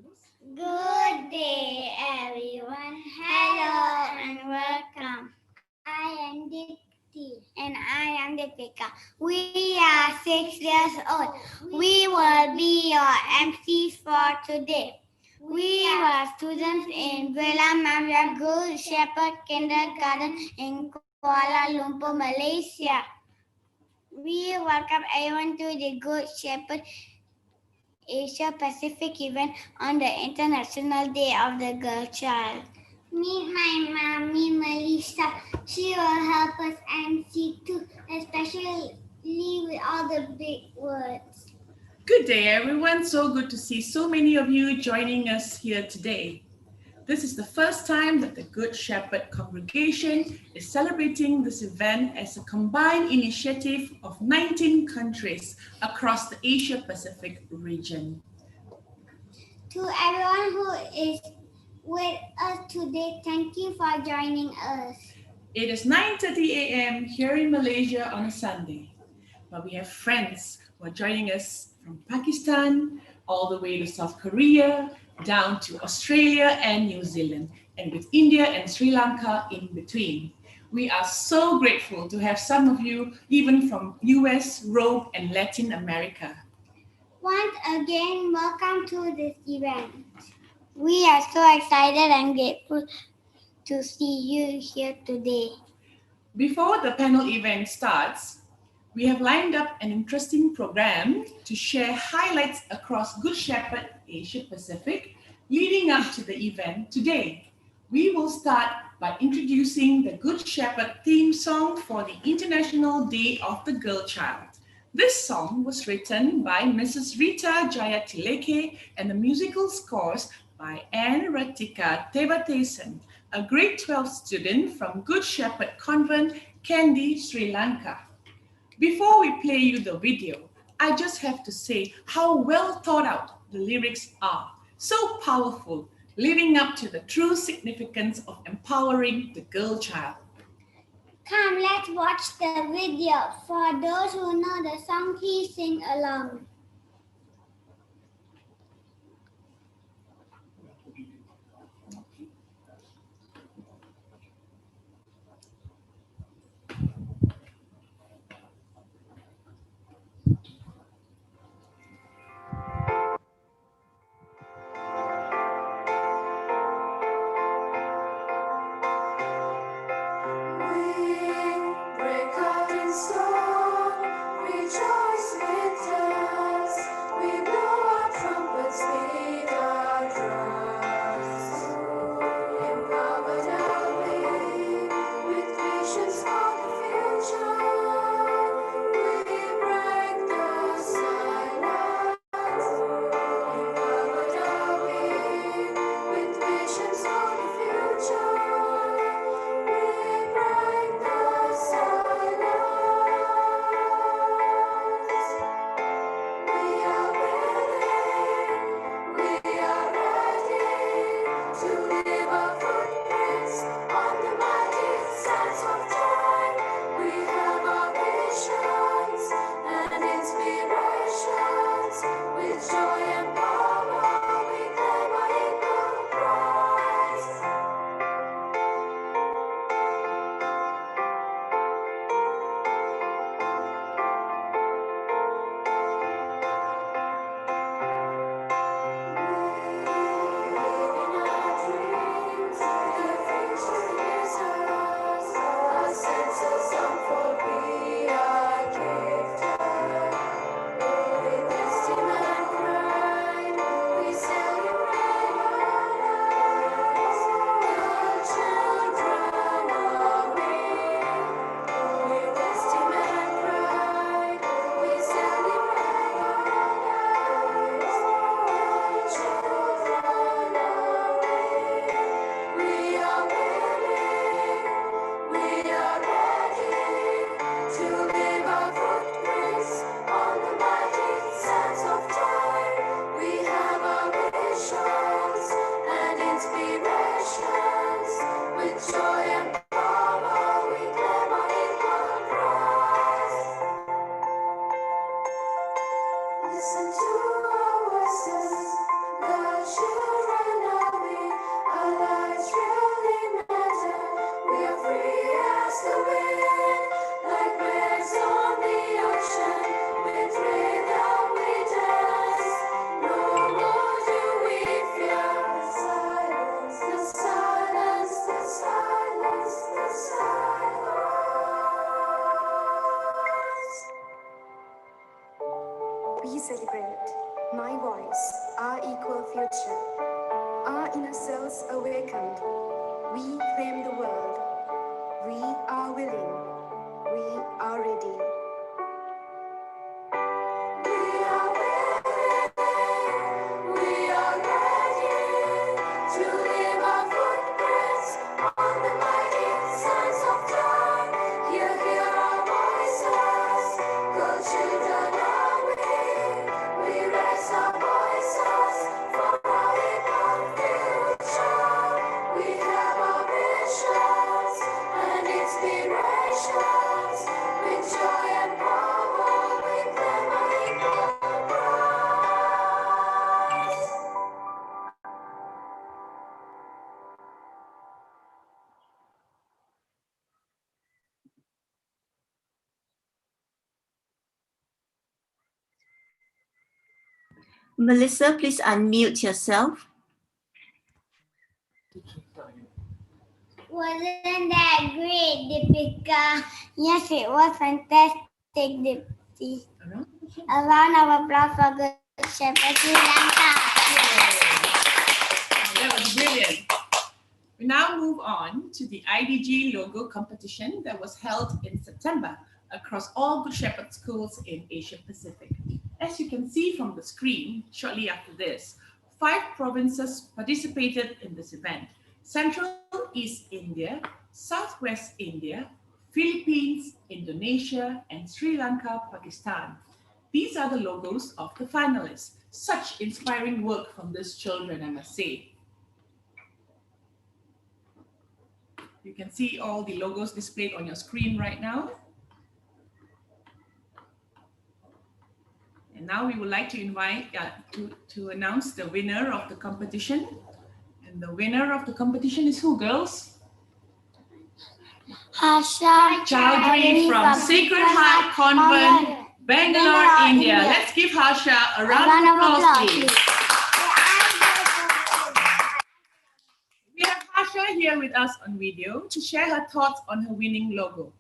Good day, everyone. Hello and welcome. I am Dipti. And I am Deepika. We are 6 years old. We will be your MCs for today. We are students in Villa Maria Good Shepherd Kindergarten in Kuala Lumpur, Malaysia. We welcome everyone to the Good Shepherd Asia Pacific event on the International Day of the Girl Child. Meet my mommy Melissa. She will help us MC too, especially with all the big words. Good day, everyone. So good to see so many of you joining us here today. This is the first time that the Good Shepherd congregation is celebrating this event as a combined initiative of 19 countries across the Asia Pacific region. To everyone who is with us today, thank you for joining us. It is 9:30 a.m. here in Malaysia on a Sunday, but we have friends who are joining us from Pakistan, all the way to South Korea, down to Australia and New Zealand, and with India and Sri Lanka in between. We are so grateful to have some of you, even from US, Rome, and Latin America. Once again, welcome to this event. We are so excited and grateful to see you here today. Before the panel event starts, we have lined up an interesting program to share highlights across Good Shepherd Asia Pacific leading up to the event today. We will start by introducing the Good Shepherd theme song for the International Day of the Girl Child. This song was written by Mrs. Rita Jayatileke and the musical scores by Anne Ratika Tebatesan, a grade 12 student from Good Shepherd Convent, Kandy, Sri Lanka. Before we play you the video, I just have to say how well thought out the lyrics are. So powerful, living up to the true significance of empowering the girl child. Come, let's watch the video. For those who know the song, please sing along. Break out in song, rejoice with them. truly matter. We are free as the wind, like waves on the ocean. With rhythm we dance. No more do we fear the silence, the silence, the silence, the silence. We celebrate my voice, our equal future. Our inner selves awakened. We claim the world. We are willing. We are ready. We are willing. We are ready to leave our footprints on the mighty sands of time. Hear our voices. Go children are we. We raise our voices for our equal future. We have our visions and inspirations. With joy and power, we claim our equal prize. Melissa, please unmute yourself. Wasn't that great, Deepika? Yes, it was fantastic, Deepti. A round of applause for Good Shepherd Sri Lanka. That was brilliant. We now move on to the IDG logo competition that was held in September across all Good Shepherd schools in Asia Pacific. As you can see from the screen, shortly after this, 5 provinces participated in this event: Central East India, Southwest India, Philippines, Indonesia, and Sri Lanka, Pakistan. These are the logos of the finalists. Such inspiring work from these children, I must say. You can see all the logos displayed on your screen right now. And now we would like to invite to announce the winner of the competition. And the winner of the competition is who, girls? Harsha Chowdhury from Sacred Heart Convent, Bangalore, India. Let's give Harsha a round of applause, please. We have Harsha here with us on video to share her thoughts on her winning logo.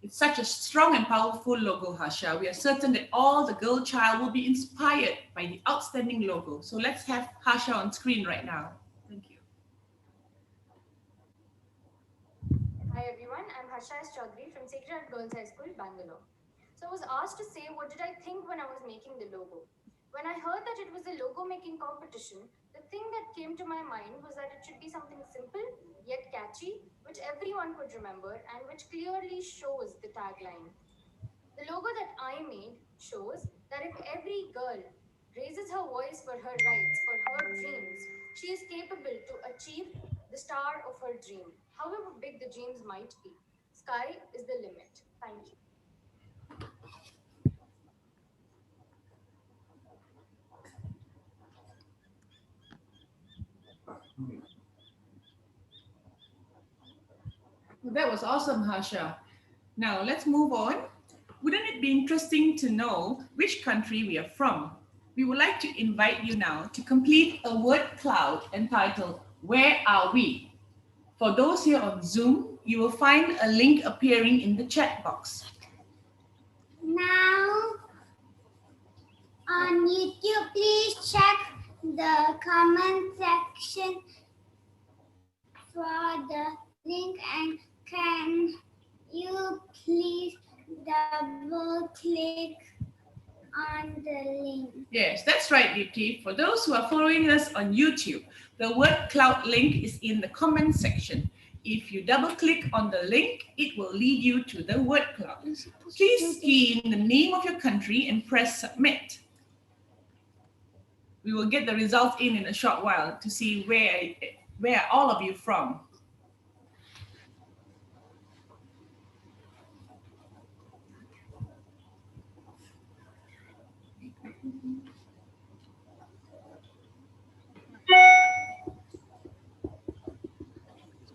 It's such a strong and powerful logo, Harsha. We are certain that all the girl child will be inspired by the outstanding logo. So let's have Harsha on screen right now. Thank you. Hi everyone, I'm Harsha Chowdhury from Sacred Heart Girls High School, Bangalore. So I was asked to say what did I think when I was making the logo. When I heard that it was a logo making competition, the thing that came to my mind was that it should be something simple yet catchy, which everyone could remember and which clearly shows the tagline. The logo that I made shows that if every girl raises her voice for her rights, for her dreams, she is capable to achieve the star of her dream, however big the dreams might be. Sky is the limit. Thank you. Well, that was awesome, Harsha. Now let's move on. Wouldn't it be interesting to know which country we are from? We would like to invite you now to complete a word cloud entitled, Where Are We? For those here on Zoom, you will find a link appearing in the chat box. Now, on YouTube, please check the comment section for the link, and can you please double click on the link? Yes, that's right, Deepti. For those who are following us on YouTube, the word cloud link is in the comment section. If you double click on the link, it will lead you to the word cloud. Please key in the name of your country and press submit. We will get the results in a short while to see where all of you from.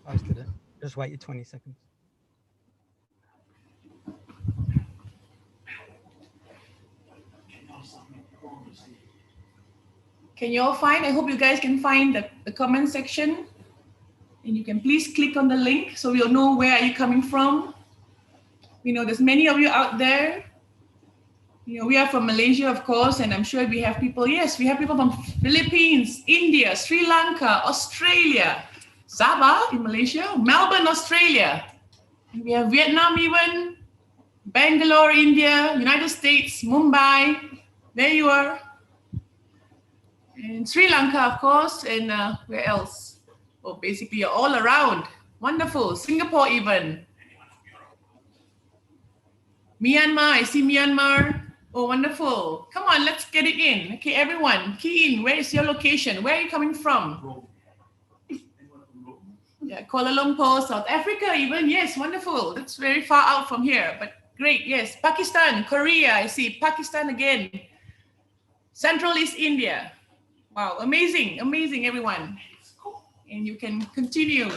Posted it. Just wait your 20 seconds. Can you all find? I hope you guys can find the comment section. And you can please click on the link so we'll know where are you coming from. We know there's many of you out there. You know, we are from Malaysia, of course, and I'm sure we have people, yes, we have people from Philippines, India, Sri Lanka, Australia, Sabah in Malaysia, Melbourne, Australia. And we have Vietnam even, Bangalore, India, United States, Mumbai. There you are. And Sri Lanka, of course, and where else? Oh, basically you're all around. Wonderful. Singapore even. Myanmar, I see Myanmar. Oh, wonderful. Come on, let's get it in. Okay, everyone, key in. Where is your location? Where are you coming from? Yeah, Kuala Lumpur, South Africa even. Yes, wonderful. That's very far out from here, but great. Yes, Pakistan, Korea, I see. Pakistan again. Central East India. Wow, amazing, amazing, everyone. And you can continue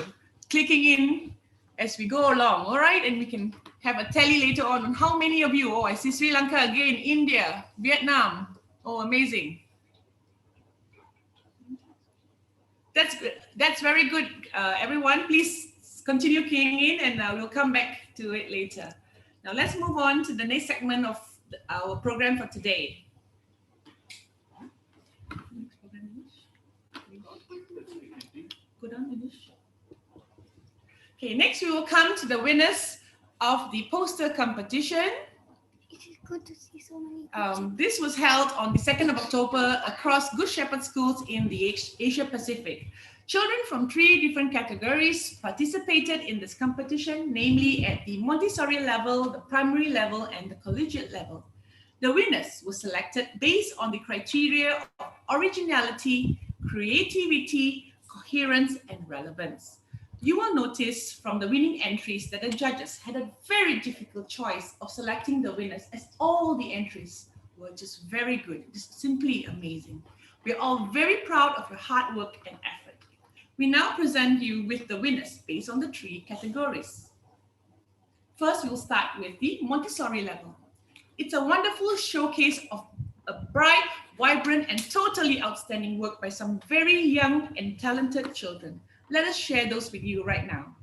clicking in as we go along, all right? And we can have a tally later on how many of you, oh, I see Sri Lanka again, India, Vietnam. Oh, amazing. That's good. That's very good, everyone. Please continue keying in and we'll come back to it later. Now let's move on to the next segment of our program for today. Go down, Anish. Okay, next we will come to the winners of the poster competition. It is good to see so many. This was held on the 2nd of October across Good Shepherd schools in the Asia Pacific. Children from 3 different categories participated in this competition, namely at the Montessori level, the primary level, and the collegiate level. The winners were selected based on the criteria of originality, creativity, coherence, and relevance. You will notice from the winning entries that the judges had a very difficult choice of selecting the winners, as all the entries were just very good, just simply amazing. We're all very proud of your hard work and effort. We now present you with the winners based on the 3 categories. First, we'll start with the Montessori level. It's a wonderful showcase of a bright, vibrant, and totally outstanding work by some very young and talented children. Let us share those with you right now.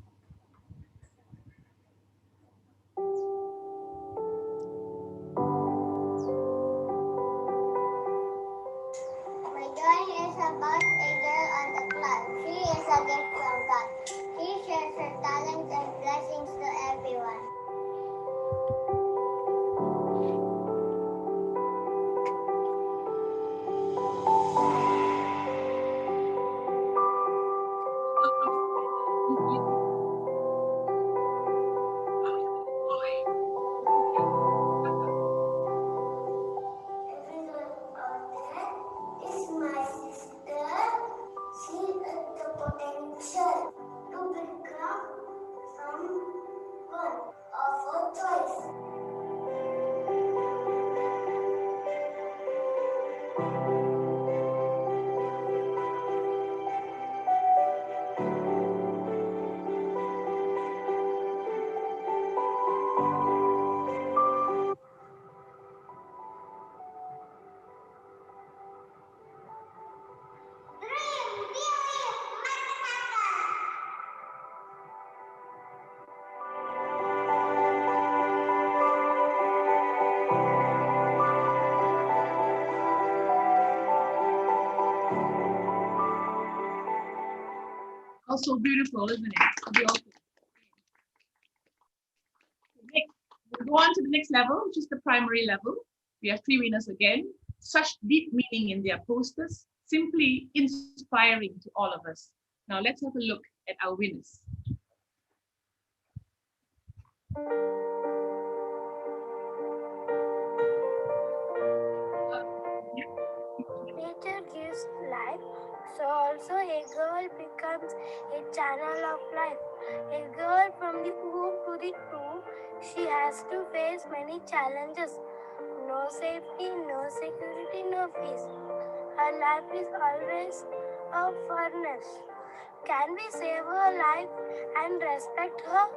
My drawing is about a girl on the cloud. She is a gift from God. She shares her talents and blessings to everyone. Is my sister. She has the potential to become someone of her choice. Also beautiful, isn't it? Next, we'll go on to the next level, which is the primary level. We have 3 winners again. Such deep meaning in their posters, simply inspiring to all of us. Now let's have a look at our winners. Nature gives life, so also a girl becomes a channel of life. A girl from the womb to the tomb, she has to face many challenges. No safety, no security, no peace. Her life is always a furnace. Can we save her life and respect her?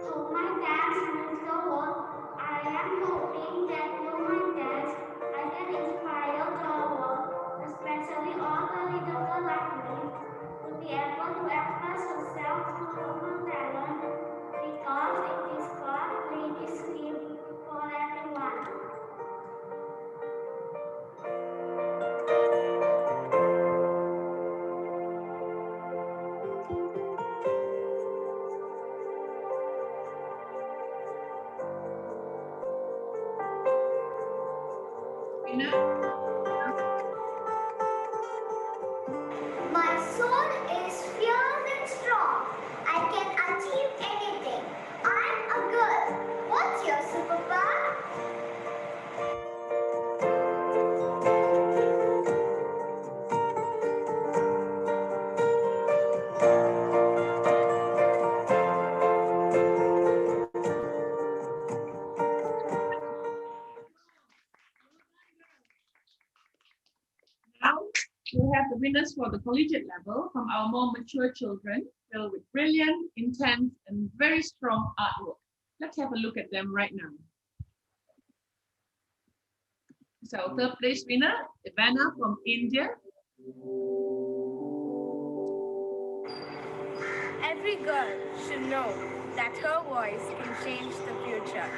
So my dance means the world. I am hoping that through my dance I can inspire the world, especially all the little girls like me, to be able to express herself through her talent because it is God made this gift for everyone. My soul is fierce and strong. I can achieve anything. I'm a girl. What's your superpower? Now we'll have the winners for the collegiate level from our more mature children, filled with brilliant, intense, and very strong artwork. Let's have a look at them right now. So third place winner, Ivana from India. Every girl should know that her voice can change the future.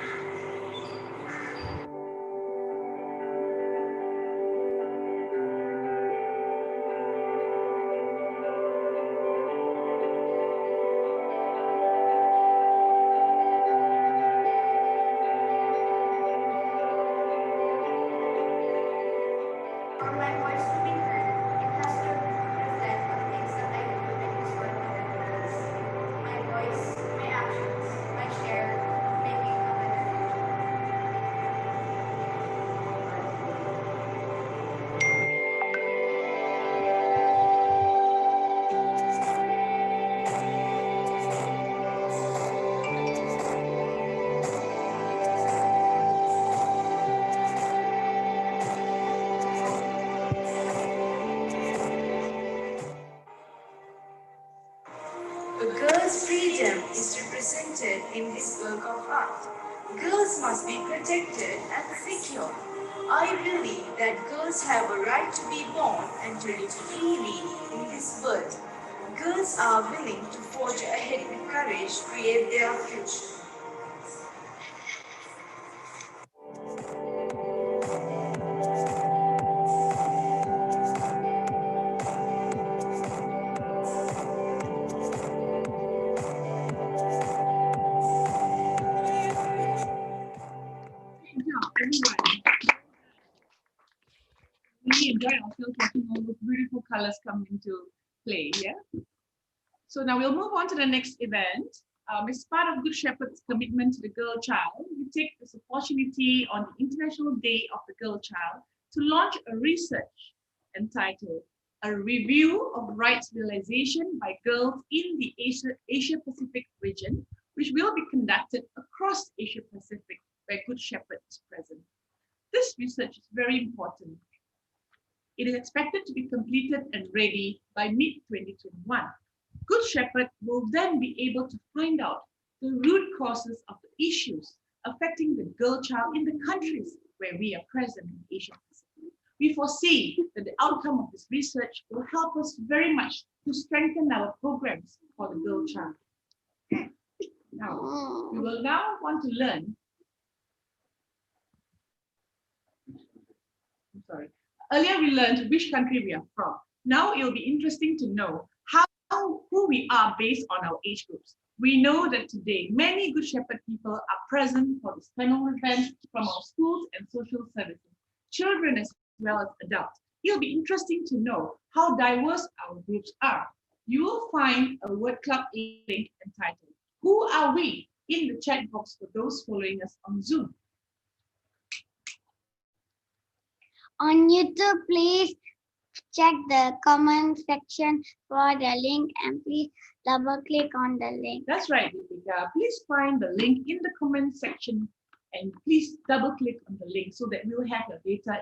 For my voice to be heard, it has to reflect on things that I do and inspire other girls. My voice, my actions, my share, making a better future. A girl's freedom is represented in this work of art. Girls must be protected and secure. I believe that girls have a right to be born and to live freely in this world. Girls are willing to forge ahead with courage, create their future. Good job, everyone. We enjoy ourselves watching all those beautiful colors come into play, yeah? So now we'll move on to the next event. As part of Good Shepherd's commitment to the girl child, we take this opportunity on the International Day of the Girl Child to launch a research entitled A Review of Rights Realization by Girls in the Asia Pacific region, which will be conducted across Asia Pacific where Good Shepherd is present. This research is very important. It is expected to be completed and ready by mid-2021. Good Shepherd will then be able to find out the root causes of the issues affecting the girl child in the countries where we are present in Asia Pacific. We foresee that the outcome of this research will help us very much to strengthen our programs for the girl child. Now, we will now want to learn. I'm sorry. Earlier we learned which country we are from. Now it will be interesting to know who we are based on our age groups. We know that today many Good Shepherd people are present for this panel event from our schools and social services, children as well as adults. It'll be interesting to know how diverse our groups are. You will find a word cloud link entitled "Who Are We?" in the chat box for those following us on Zoom. On YouTube, please check the comment section for the link and please double click on the link. That's right, Deepika. Please find the link in the comment section and please double click on the link so that we'll have your data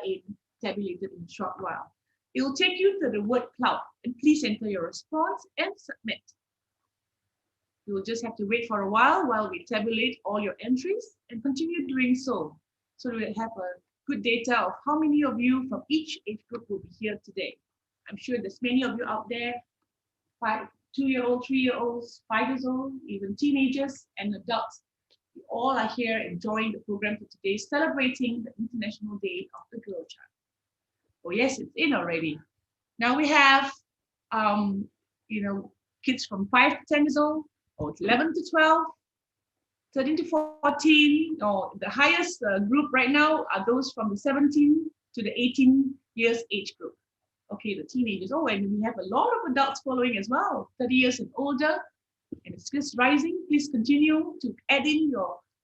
tabulated in a short while. It will take you to the word cloud and please enter your response and submit. You will just have to wait for a while we tabulate all your entries and continue doing so. So we'll have a good data of how many of you from each age group will be here today. I'm sure there's many of you out there, 2-year-old, 3-year-olds, 5 years old, even teenagers and adults. You all are here enjoying the program for today, celebrating the International Day of the Girl Child. Oh yes, it's in already. Now we have, kids from 5 to 10 years old, or 11 to 12, 13 to 14, or the highest group right now are those from the 17 to the 18 years age group. Okay, the teenagers. Oh, and we have a lot of adults following as well, 30 years and older, and it's just rising. Please continue to add in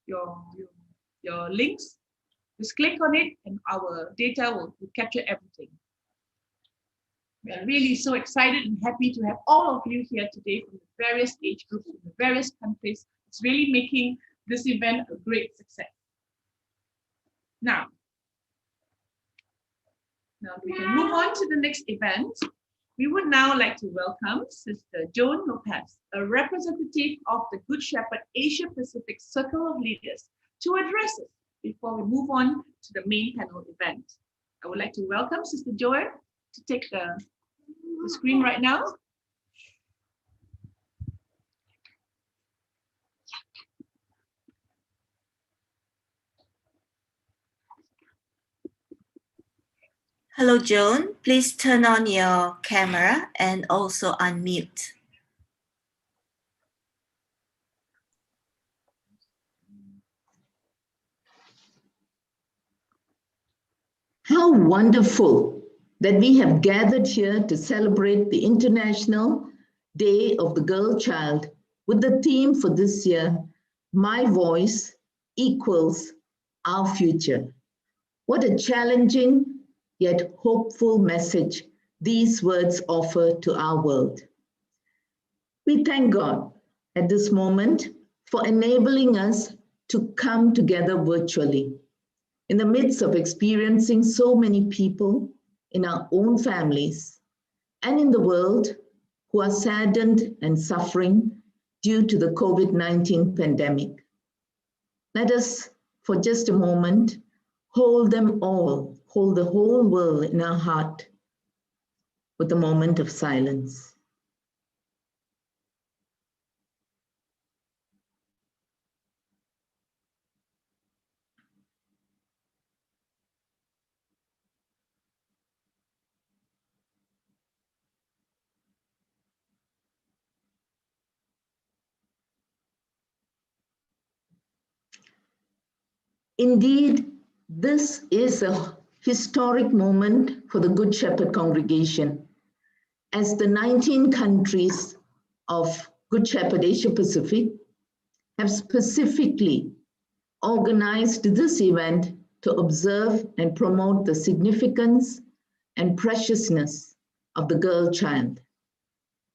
your links. Just click on it, and our data will capture everything. We are really so excited and happy to have all of you here today from the various age groups, from the various countries. It's really making this event a great success. Now we can move on to the next event. We would now like to welcome Sister Joan Lopez, a representative of the Good Shepherd Asia Pacific Circle of Leaders, to address us before we move on to the main panel event. I would like to welcome Sister Joan to take the screen right now. Hello, Joan. Please turn on your camera and also unmute. How wonderful that we have gathered here to celebrate the International Day of the Girl Child with the theme for this year, My Voice Equals Our Future. What a challenging yet hopeful message these words offer to our world. We thank God at this moment for enabling us to come together virtually in the midst of experiencing so many people in our own families and in the world who are saddened and suffering due to the COVID-19 pandemic. Let us, for just a moment, hold them all, hold the whole world in our heart with a moment of silence. Indeed, this is a historic moment for the Good Shepherd congregation, as the 19 countries of Good Shepherd Asia Pacific have specifically organized this event to observe and promote the significance and preciousness of the girl child.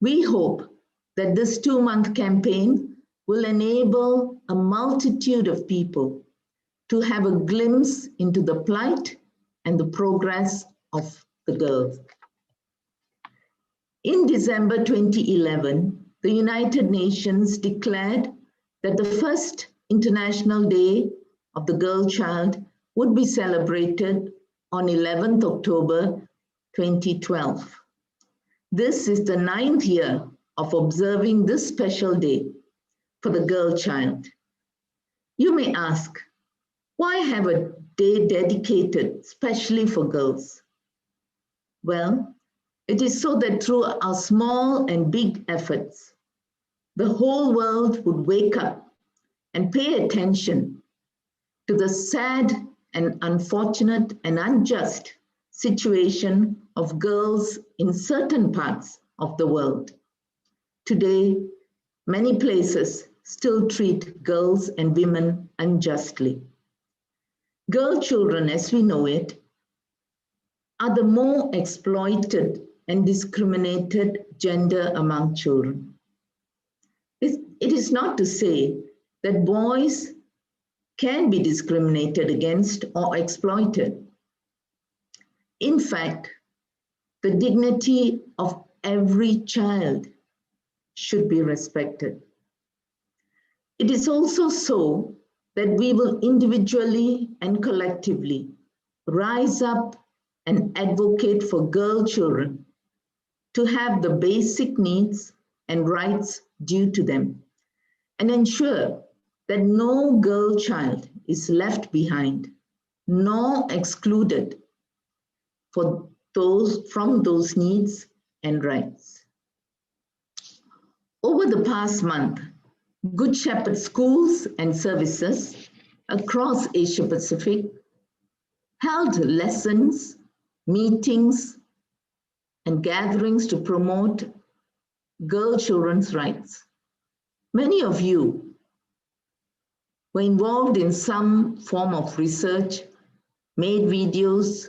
We hope that this 2-month campaign will enable a multitude of people to have a glimpse into the plight and the progress of the girl. In December 2011, the United Nations declared that the first International Day of the Girl Child would be celebrated on 11th October 2012. This is the 9th year of observing this special day for the girl child. You may ask, why have a day dedicated specially for girls? Well, it is so that through our small and big efforts, the whole world would wake up and pay attention to the sad and unfortunate and unjust situation of girls in certain parts of the world. Today, many places still treat girls and women unjustly. Girl children, as we know it, are the more exploited and discriminated gender among children. It is not to say that boys can be discriminated against or exploited. In fact, the dignity of every child should be respected. It is also so that we will individually and collectively rise up and advocate for girl children to have the basic needs and rights due to them, and ensure that no girl child is left behind nor excluded from those needs and rights. Over the past month, Good Shepherd schools and services across Asia Pacific held lessons, meetings, and gatherings to promote girl children's rights. Many of you were involved in some form of research, made videos,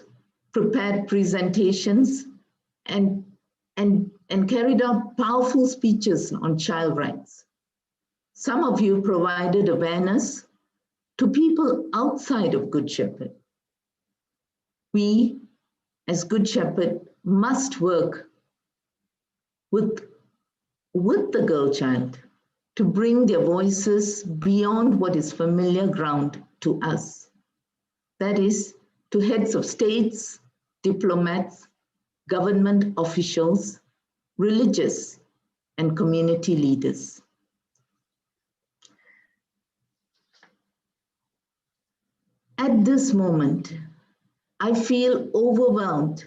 prepared presentations, and carried out powerful speeches on child rights. Some of you provided awareness to people outside of Good Shepherd. We, as Good Shepherd, must work with the girl child to bring their voices beyond what is familiar ground to us. That is, to heads of states, diplomats, government officials, religious, and community leaders. At this moment, I feel overwhelmed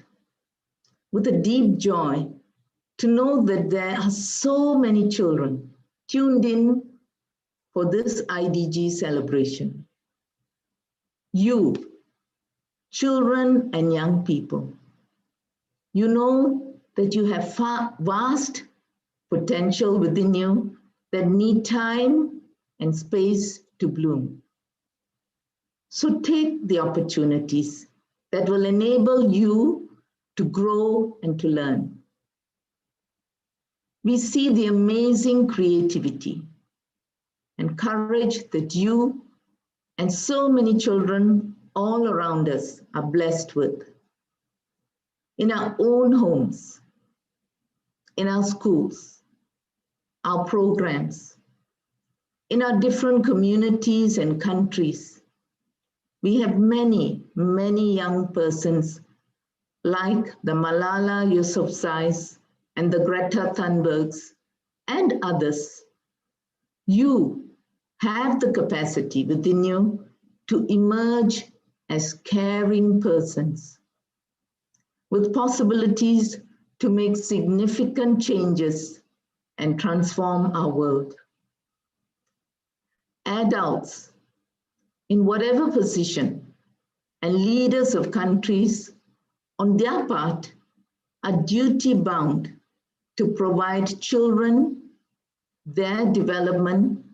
with a deep joy to know that there are so many children tuned in for this IDG celebration. You, children and young people, you know that you have vast potential within you that need time and space to bloom. So take the opportunities that will enable you to grow and to learn. We see the amazing creativity and courage that you and so many children all around us are blessed with. In our own homes, in our schools, our programs, in our different communities and countries, we have many, many young persons like the Malala Yousafzais and the Greta Thunbergs and others. You have the capacity within you to emerge as caring persons with possibilities to make significant changes and transform our world. Adults in whatever position and leaders of countries on their part are duty bound to provide children their development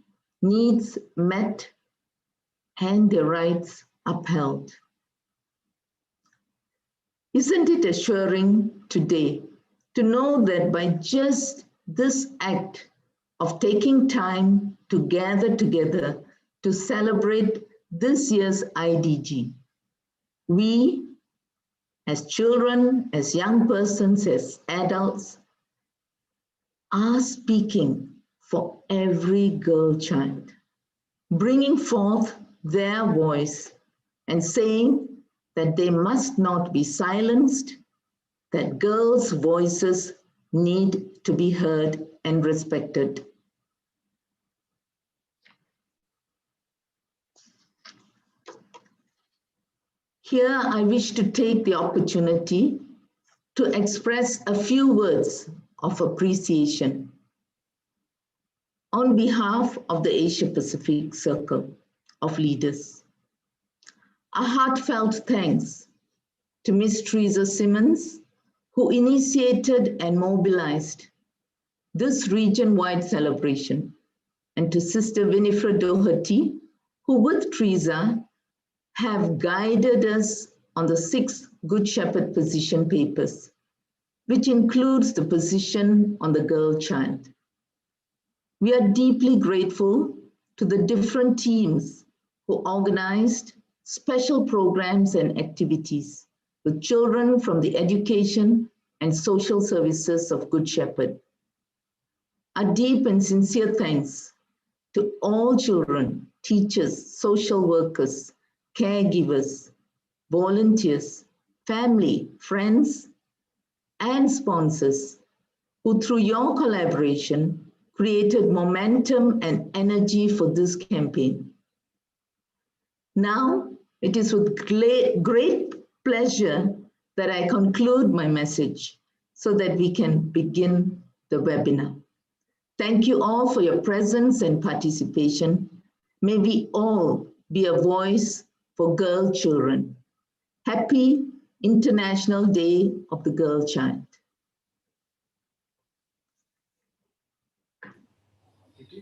needs met and their rights upheld. Isn't it assuring today to know that by just this act of taking time to gather together to celebrate this year's IDG, we as children, as young persons, as adults, are speaking for every girl child, bringing forth their voice and saying that they must not be silenced, that girls' voices need to be heard and respected. Here, I wish to take the opportunity to express a few words of appreciation on behalf of the Asia Pacific Circle of Leaders. A heartfelt thanks to Ms. Teresa Simmons, who initiated and mobilized this region-wide celebration, and to Sister Winifred Doherty, who with Teresa have guided us on the 6 Good Shepherd position papers, which includes the position on the girl child. We are deeply grateful to the different teams who organized special programs and activities with children from the education and social services of Good Shepherd. A deep and sincere thanks to all children, teachers, social workers, caregivers, volunteers, family, friends, and sponsors who, through your collaboration, created momentum and energy for this campaign. Now, it is with great pleasure that I conclude my message so that we can begin the webinar. Thank you all for your presence and participation. May we all be a voice for girl children. Happy International Day of the Girl Child.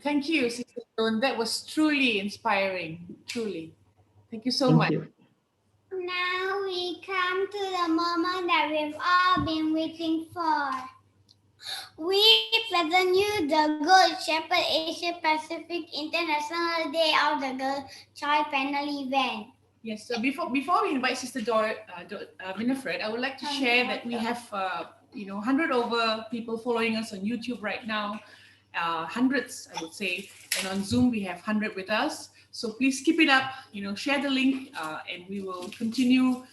Thank you, Sister Joan. That was truly inspiring, truly. Thank you so Thank much. you. Now we come to the moment that we've all been waiting for. We present you the Good Shepherd Asia Pacific International Day of the Girl Child panel event. Yes, so before we invite Sister Winifred, I would like to share that we have 100 over people following us on YouTube right now, hundreds I would say, and on Zoom we have 100 with us. So please keep it up, share the link, and we will continue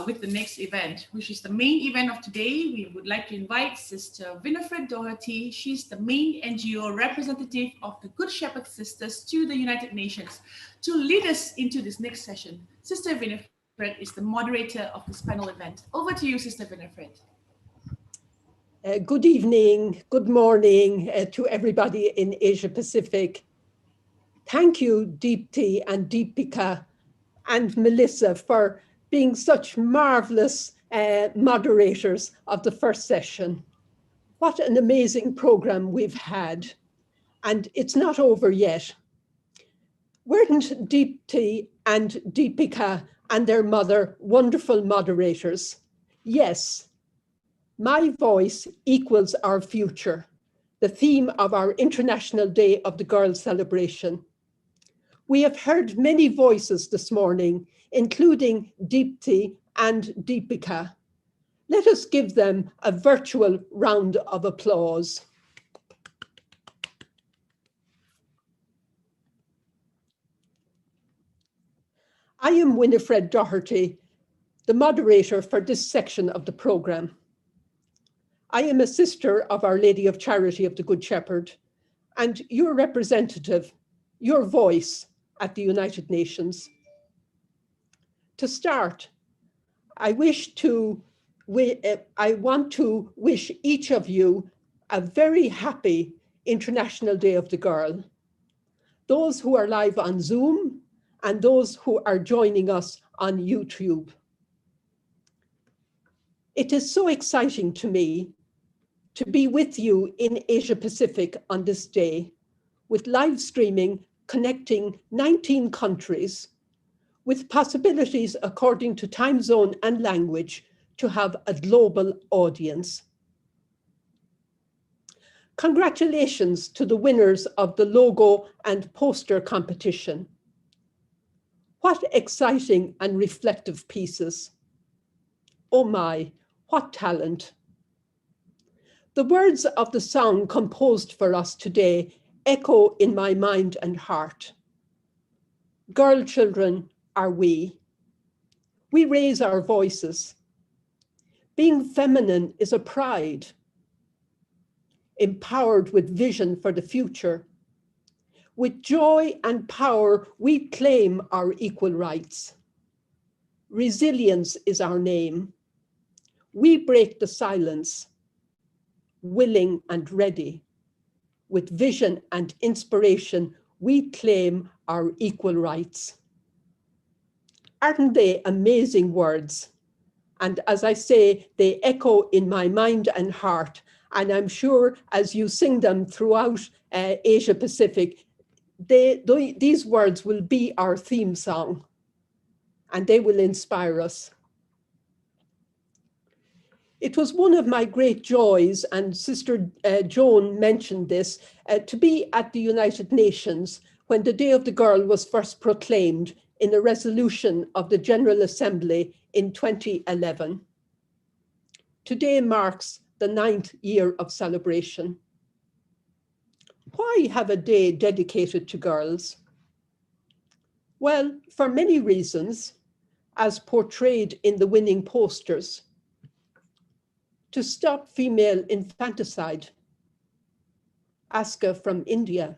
with the next event, which is the main event of today. We would like to invite Sister Winifred Doherty. She's the main NGO representative of the Good Shepherd Sisters to the United Nations to lead us into this next session. Sister Winifred is the moderator of this panel event. Over to you, Sister Winifred. Good evening, good morning to everybody in Asia Pacific. Thank you, Deepti and Deepika and Melissa for being such marvelous moderators of the first session. What an amazing program we've had. And it's not over yet. Weren't Deepti and Deepika and their mother wonderful moderators? Yes, my voice equals our future, the theme of our International Day of the Girl celebration. We have heard many voices this morning, including Deepti and Deepika. Let us give them a virtual round of applause. I am Winifred Doherty, the moderator for this section of the program. I am a sister of Our Lady of Charity of the Good Shepherd and your representative, your voice at the United Nations. To start, I want to wish each of you a very happy International Day of the Girl. Those who are live on Zoom and those who are joining us on YouTube. It is so exciting to me to be with you in Asia Pacific on this day, with live streaming connecting 19 countries, with possibilities according to time zone and language to have a global audience. Congratulations to the winners of the logo and poster competition. What exciting and reflective pieces. Oh my, what talent. The words of the song composed for us today echo in my mind and heart. Girl children are we. We raise our voices. Being feminine is a pride. Empowered with vision for the future. With joy and power, we claim our equal rights. Resilience is our name. We break the silence, willing and ready. With vision and inspiration, we claim our equal rights. Aren't they amazing words? And as I say, they echo in my mind and heart. And I'm sure as you sing them throughout Asia Pacific, these words will be our theme song and they will inspire us. It was one of my great joys, and Sister Joan mentioned this, to be at the United Nations when the Day of the Girl was first proclaimed in a resolution of the General Assembly in 2011. Today marks the 9th year of celebration. Why have a day dedicated to girls? Well, for many reasons, as portrayed in the winning posters. To stop female infanticide, Aska from India.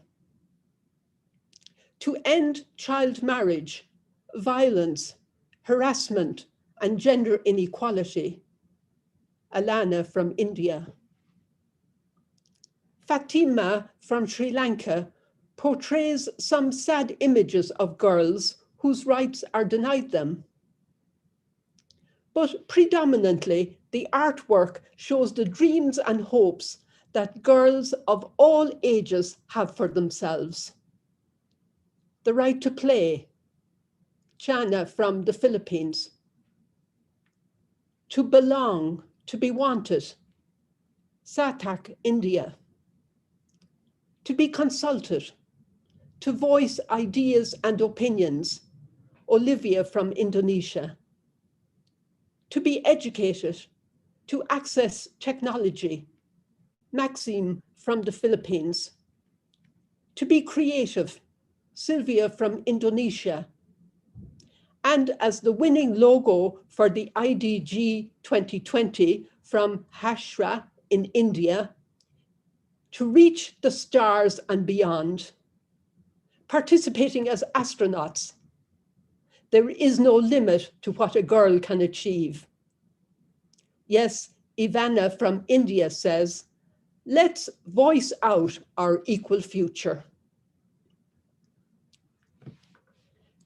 To end child marriage, violence, harassment, and gender inequality, Alana from India. Fatima from Sri Lanka portrays some sad images of girls whose rights are denied them. But predominantly, the artwork shows the dreams and hopes that girls of all ages have for themselves. The right to play, Chana from the Philippines. To belong, to be wanted, Satak, India. To be consulted, to voice ideas and opinions, Olivia from Indonesia. To be educated, to access technology, Maxime from the Philippines. To be creative, Sylvia from Indonesia. And as the winning logo for the IDG 2020 from Hashra in India, to reach the stars and beyond, participating as astronauts. There is no limit to what a girl can achieve. Yes, Ivana from India says, let's voice out our equal future.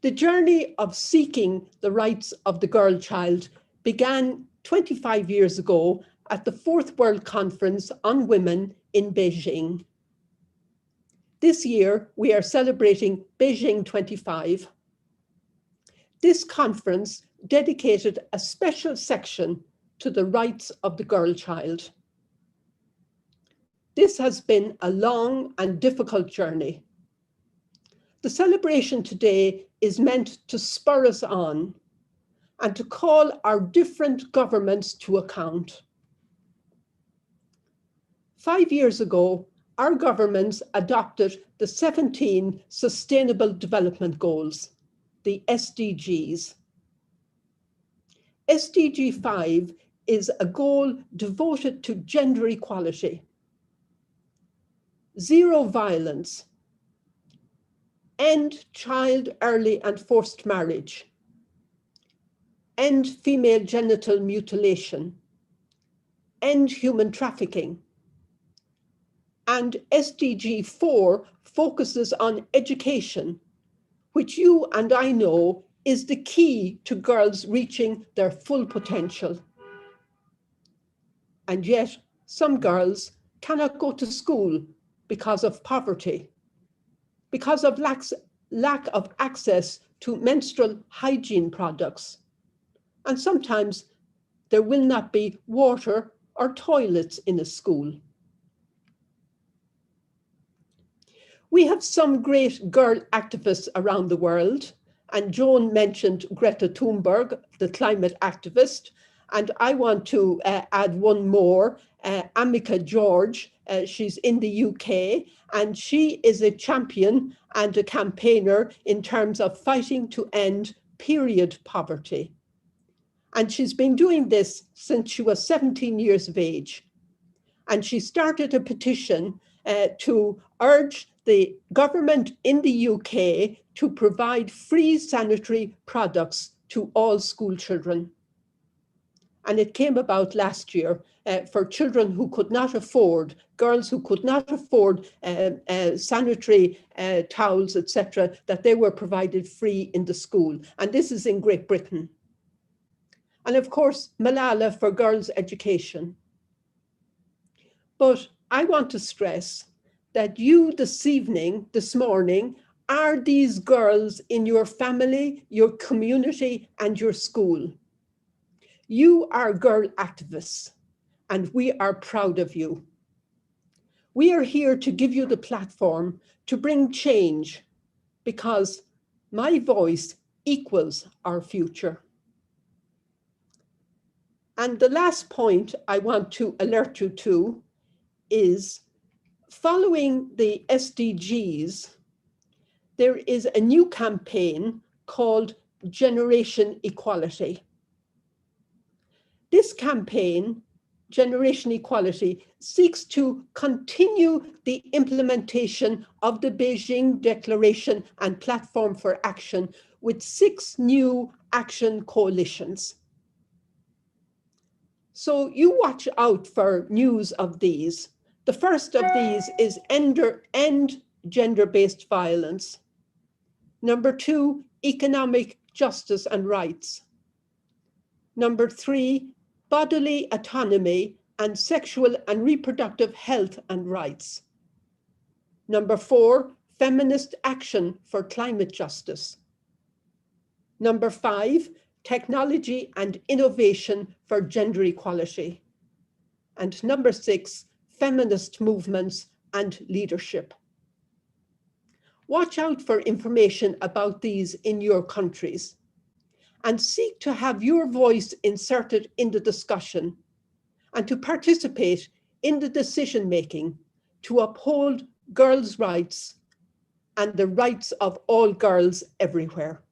The journey of seeking the rights of the girl child began 25 years ago at the 4th World Conference on Women in Beijing. This year, we are celebrating Beijing 25. This conference dedicated a special section to the rights of the girl child. This has been a long and difficult journey. The celebration today is meant to spur us on and to call our different governments to account. 5 years ago, our governments adopted the 17 Sustainable Development Goals, the SDGs. SDG 5 is a goal devoted to gender equality, zero violence, end child early and forced marriage, end female genital mutilation, end human trafficking. And SDG 4 focuses on education, which you and I know is the key to girls reaching their full potential. And yet, some girls cannot go to school because of poverty, because of lack of access to menstrual hygiene products. And sometimes there will not be water or toilets in a school. We have some great girl activists around the world, and Joan mentioned Greta Thunberg, the climate activist, and I want to add one more, Amika George. She's in the UK, and she is a champion and a campaigner in terms of fighting to end period poverty. And she's been doing this since she was 17 years of age. And she started a petition to urge the government in the UK to provide free sanitary products to all school children. And it came about last year for children who could not afford, girls who could not afford sanitary towels, etc., that they were provided free in the school. And this is in Great Britain. And of course, Malala for girls' education. But I want to stress that you this morning, are these girls in your family, your community, and your school. You are girl activists. and we are proud of you. We are here to give you the platform to bring change, because my voice equals our future. And the last point I want to alert you to is, following the SDGs, there is a new campaign called Generation Equality. This campaign, Generation Equality, seeks to continue the implementation of the Beijing Declaration and Platform for Action with 6 new action coalitions. So you watch out for news of these. The first of these is End Gender-Based Violence. Number 2, Economic Justice and Rights. Number 3, Bodily Autonomy and Sexual and Reproductive Health and Rights. Number 4, Feminist Action for Climate Justice. Number 5, Technology and Innovation for Gender Equality. And number 6, Feminist Movements and Leadership. Watch out for information about these in your countries, and seek to have your voice inserted in the discussion and to participate in the decision-making to uphold girls' rights and the rights of all girls everywhere.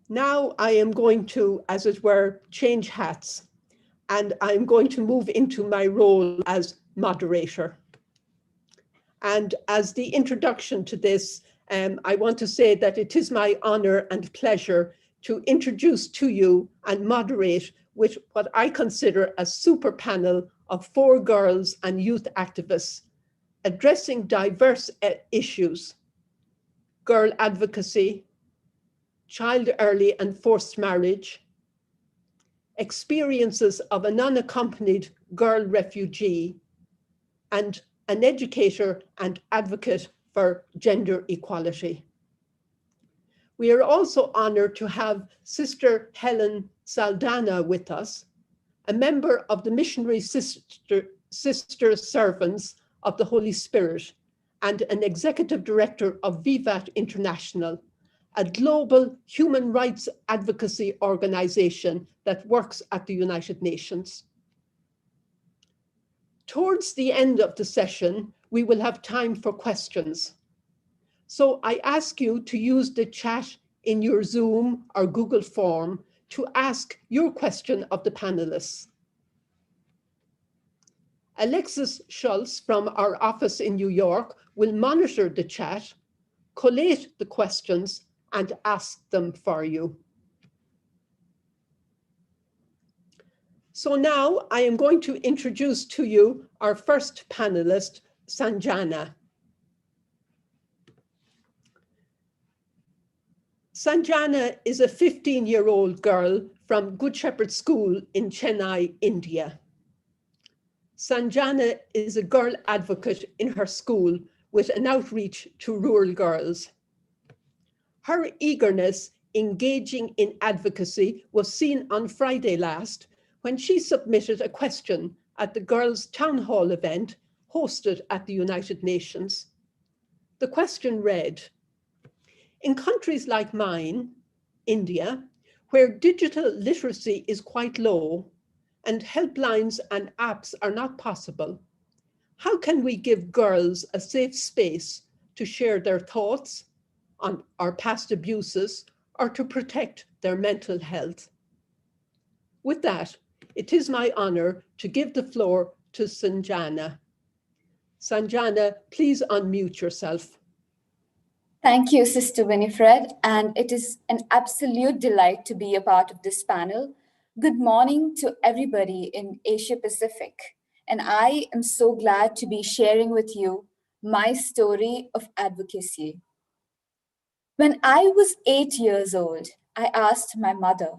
Now I am going to, as it were, change hats, and I'm going to move into my role as moderator. And as the introduction to this, I want to say that it is my honor and pleasure to introduce to you and moderate with what I consider a super panel of 4 girls and youth activists addressing diverse issues: girl advocacy, child early and forced marriage, experiences of an unaccompanied girl refugee, and an educator and advocate for gender equality. We are also honored to have Sister Helen Sanjana with us, a member of the Missionary Sister Servants of the Holy Spirit and an executive director of Vivat International, a global human rights advocacy organization that works at the United Nations. Towards the end of the session, we will have time for questions. So I ask you to use the chat in your Zoom or Google form to ask your question of the panelists. Alexis Schultz from our office in New York will monitor the chat, collate the questions, and ask them for you. So now I am going to introduce to you our first panelist, Sanjana. Sanjana is a 15-year-old girl from Good Shepherd School in Chennai, India. Sanjana is a girl advocate in her school with an outreach to rural girls. Her eagerness engaging in advocacy was seen on Friday last when she submitted a question at the Girls' Town Hall event hosted at the United Nations. The question read, in countries like mine, India, where digital literacy is quite low and helplines and apps are not possible, how can we give girls a safe space to share their thoughts on our past abuses or to protect their mental health? With that, it is my honor to give the floor to Sanjana. Sanjana, please unmute yourself. Thank you, Sister Winifred, and it is an absolute delight to be a part of this panel. Good morning to everybody in Asia Pacific, and I am so glad to be sharing with you my story of advocacy. When I was 8 years old, I asked my mother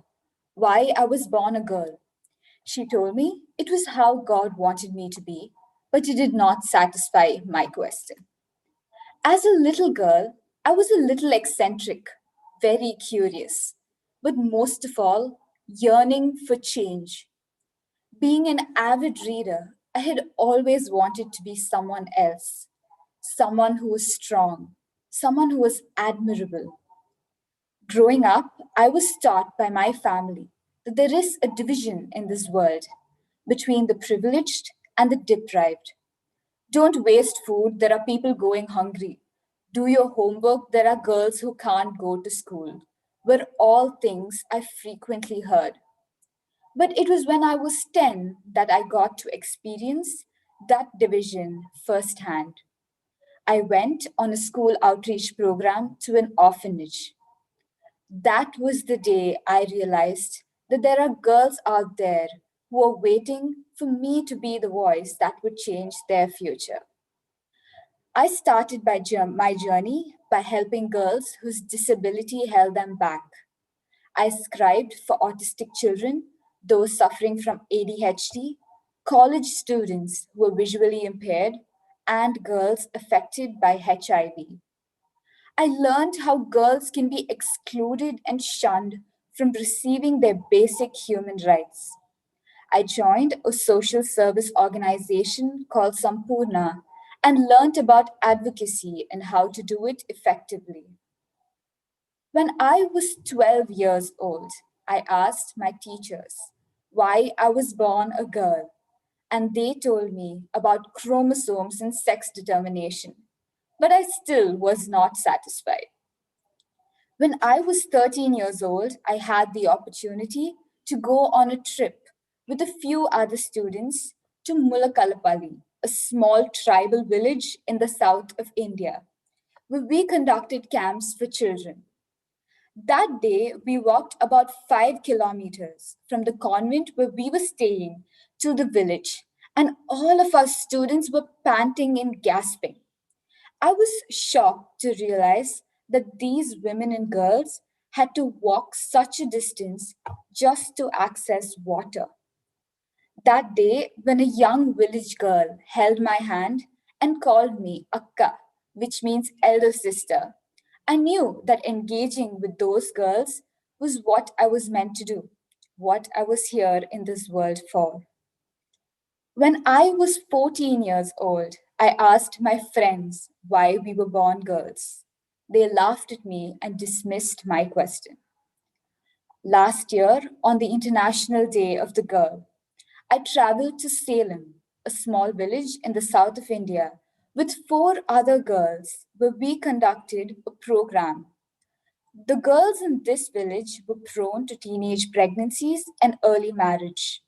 why I was born a girl. She told me it was how God wanted me to be, but it did not satisfy my question. As a little girl, I was a little eccentric, very curious, but most of all, yearning for change. Being an avid reader, I had always wanted to be someone else, someone who was strong, someone who was admirable. Growing up, I was taught by my family that there is a division in this world between the privileged and the deprived. Don't waste food, there are people going hungry. Do your homework, there are girls who can't go to school. Were all things I frequently heard. But it was when I was 10 that I got to experience that division firsthand. I went on a school outreach program to an orphanage. That was the day I realized that there are girls out there who are waiting for me to be the voice that would change their future. I started my journey by helping girls whose disability held them back. I scribed for autistic children, those suffering from ADHD, college students who were visually impaired, and girls affected by HIV. I learned how girls can be excluded and shunned from receiving their basic human rights. I joined a social service organization called Sampurna and learned about advocacy and how to do it effectively. When I was 12 years old, I asked my teachers why I was born a girl, and they told me about chromosomes and sex determination. But I still was not satisfied. When I was 13 years old, I had the opportunity to go on a trip with a few other students to Mulakalapalli, a small tribal village in the south of India, where we conducted camps for children. That day, we walked about 5 kilometers from the convent where we were staying to the village, and all of our students were panting and gasping. I was shocked to realize that these women and girls had to walk such a distance just to access water. That day, when a young village girl held my hand and called me Akka, which means elder sister, I knew that engaging with those girls was what I was meant to do, what I was here in this world for. When I was 14 years old, I asked my friends why we were born girls. They laughed at me and dismissed my question. Last year, on the International Day of the Girl, I traveled to Salem, a small village in the south of India, with 4 other girls where we conducted a program. The girls in this village were prone to teenage pregnancies and early marriage.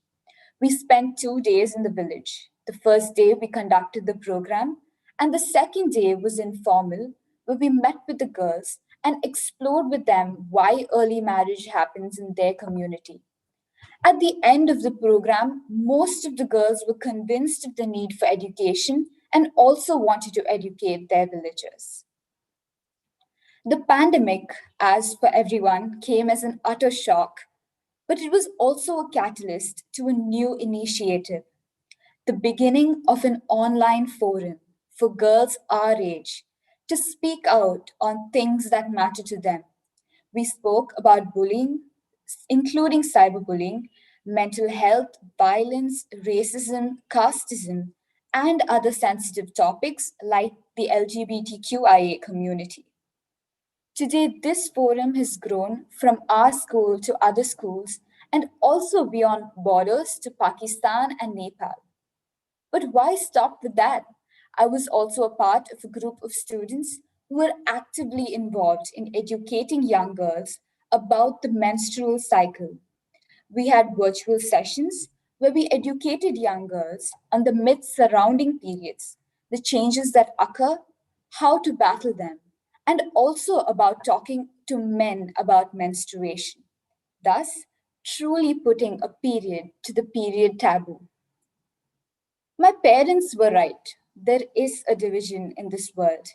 We spent 2 days in the village. The first day we conducted the program, and the second day was informal, where we met with the girls and explored with them why early marriage happens in their community. At the end of the program, most of the girls were convinced of the need for education and also wanted to educate their villagers. The pandemic, as for everyone, came as an utter shock, but it was also a catalyst to a new initiative, the beginning of an online forum for girls our age to speak out on things that matter to them. We spoke about bullying, including cyberbullying, mental health, violence, racism, casteism, and other sensitive topics like the LGBTQIA community. Today, this forum has grown from our school to other schools and also beyond borders to Pakistan and Nepal. But why stop with that? I was also a part of a group of students who were actively involved in educating young girls about the menstrual cycle. We had virtual sessions where we educated young girls on the myths surrounding periods, the changes that occur, how to battle them, and also about talking to men about menstruation, thus, truly putting a period to the period taboo. My parents were right. There is a division in this world.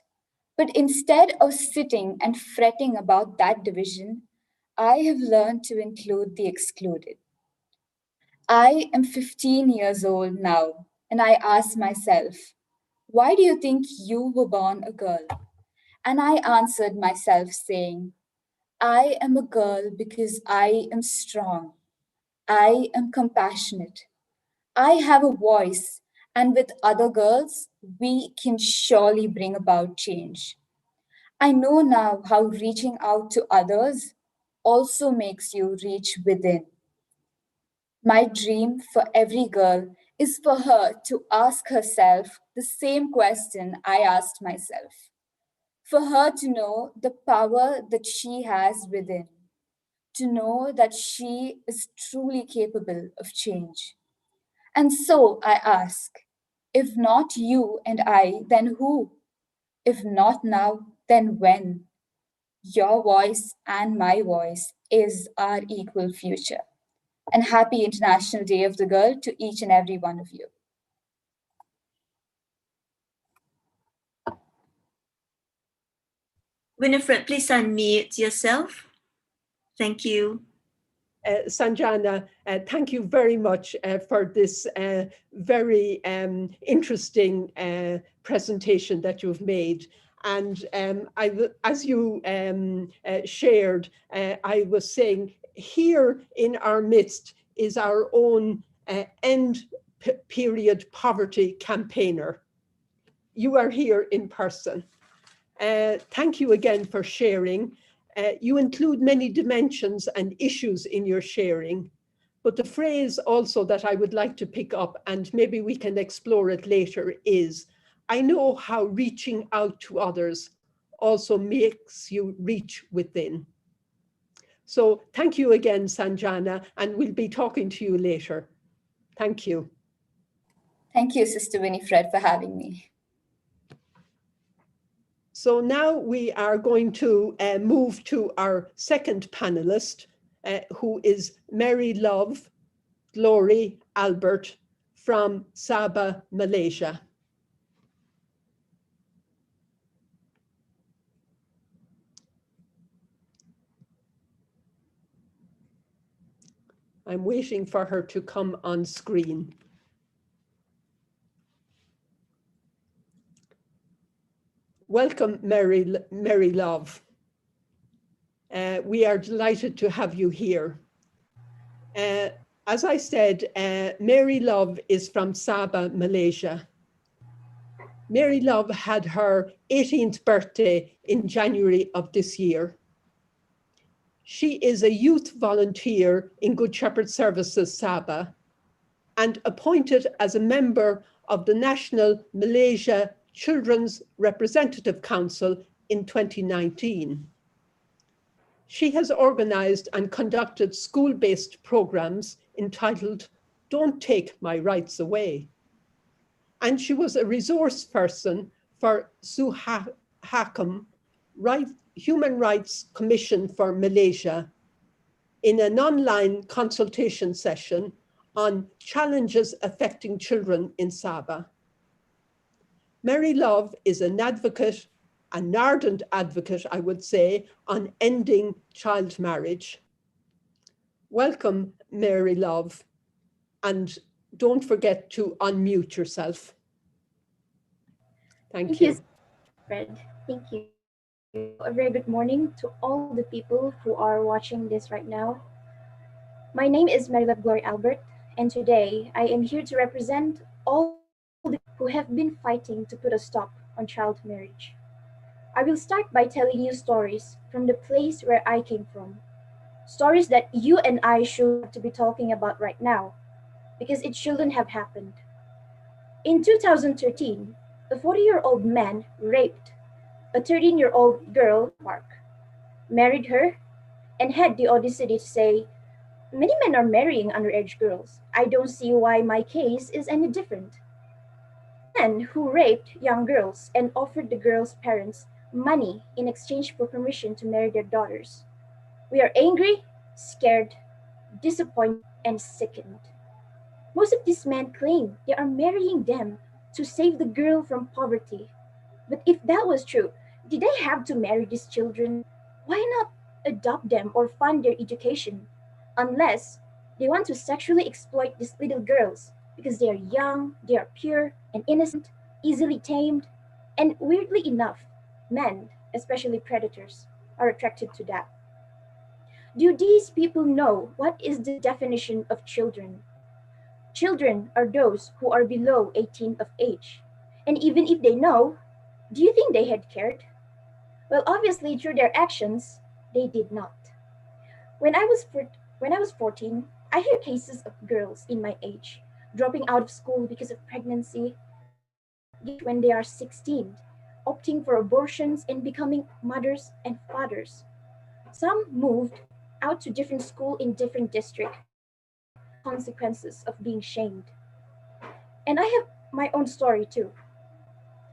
But instead of sitting and fretting about that division, I have learned to include the excluded. I am 15 years old now, and I ask myself, why do you think you were born a girl? And I answered myself saying, I am a girl because I am strong. I am compassionate. I have a voice, and with other girls, we can surely bring about change. I know now how reaching out to others also makes you reach within. My dream for every girl is for her to ask herself the same question I asked myself, for her to know the power that she has within, to know that she is truly capable of change. And so I ask, if not you and I, then who? If not now, then when? Your voice and my voice is our equal future. And happy International Day of the Girl to each and every one of you. Winifred, please unmute yourself. Thank you. Sanjana, thank you very much for this very interesting presentation that you've made. And as you shared, I was saying here in our midst is our own end period poverty campaigner. You are here in person. Thank you again for sharing. You include many dimensions and issues in your sharing, but the phrase also that I would like to pick up, and maybe we can explore it later, is, I know how reaching out to others also makes you reach within. So thank you again, Sanjana, and we'll be talking to you later. Thank you. Thank you, Sister Winifred, for having me. So now we are going to move to our second panelist, who is Mary Love Glory Albert from Sabah, Malaysia. I'm waiting for her to come on screen. Welcome, Mary Love. We are delighted to have you here. As I said, Mary Love is from Sabah, Malaysia. Mary Love had her 18th birthday in January of this year. She is a youth volunteer in Good Shepherd Services Sabah and appointed as a member of the National Malaysia Children's Representative Council in 2019. She has organized and conducted school-based programs entitled Don't Take My Rights Away. And she was a resource person for Suhakam, Human Rights Commission for Malaysia, in an online consultation session on challenges affecting children in Sabah. Mary Love is an advocate, an ardent advocate, I would say, on ending child marriage. Welcome, Mary Love, and don't forget to unmute yourself. Thank you. Fred. Thank you. A very good morning to all the people who are watching this right now. My name is Marylove Glory Albert, and today I am here to represent all the who have been fighting to put a stop on child marriage. I will start by telling you stories from the place where I came from. Stories that you and I should be talking about right now, because it shouldn't have happened. In 2013, a 40-year-old man raped a 13-year-old girl in the park, married her, and had the audacity to say, "Many men are marrying underage girls. I don't see why my case is any different." A man who raped young girls and offered the girls' parents money in exchange for permission to marry their daughters. We are angry, scared, disappointed, and sickened. Most of these men claim they are marrying them to save the girl from poverty. But if that was true, did they have to marry these children? Why not adopt them or fund their education? Unless they want to sexually exploit these little girls because they are young, they are pure and innocent, easily tamed, and weirdly enough, men, especially predators, are attracted to that. Do these people know what is the definition of children? Children are those who are below 18 of age. And even if they know, do you think they had cared? Well, obviously, through their actions, they did not. When I was when I was 14, I heard cases of girls in my age dropping out of school because of pregnancy, giving birth when they are 16, opting for abortions and becoming mothers and fathers. Some moved out to different school in different district without the consequences of being shamed. And I have my own story too.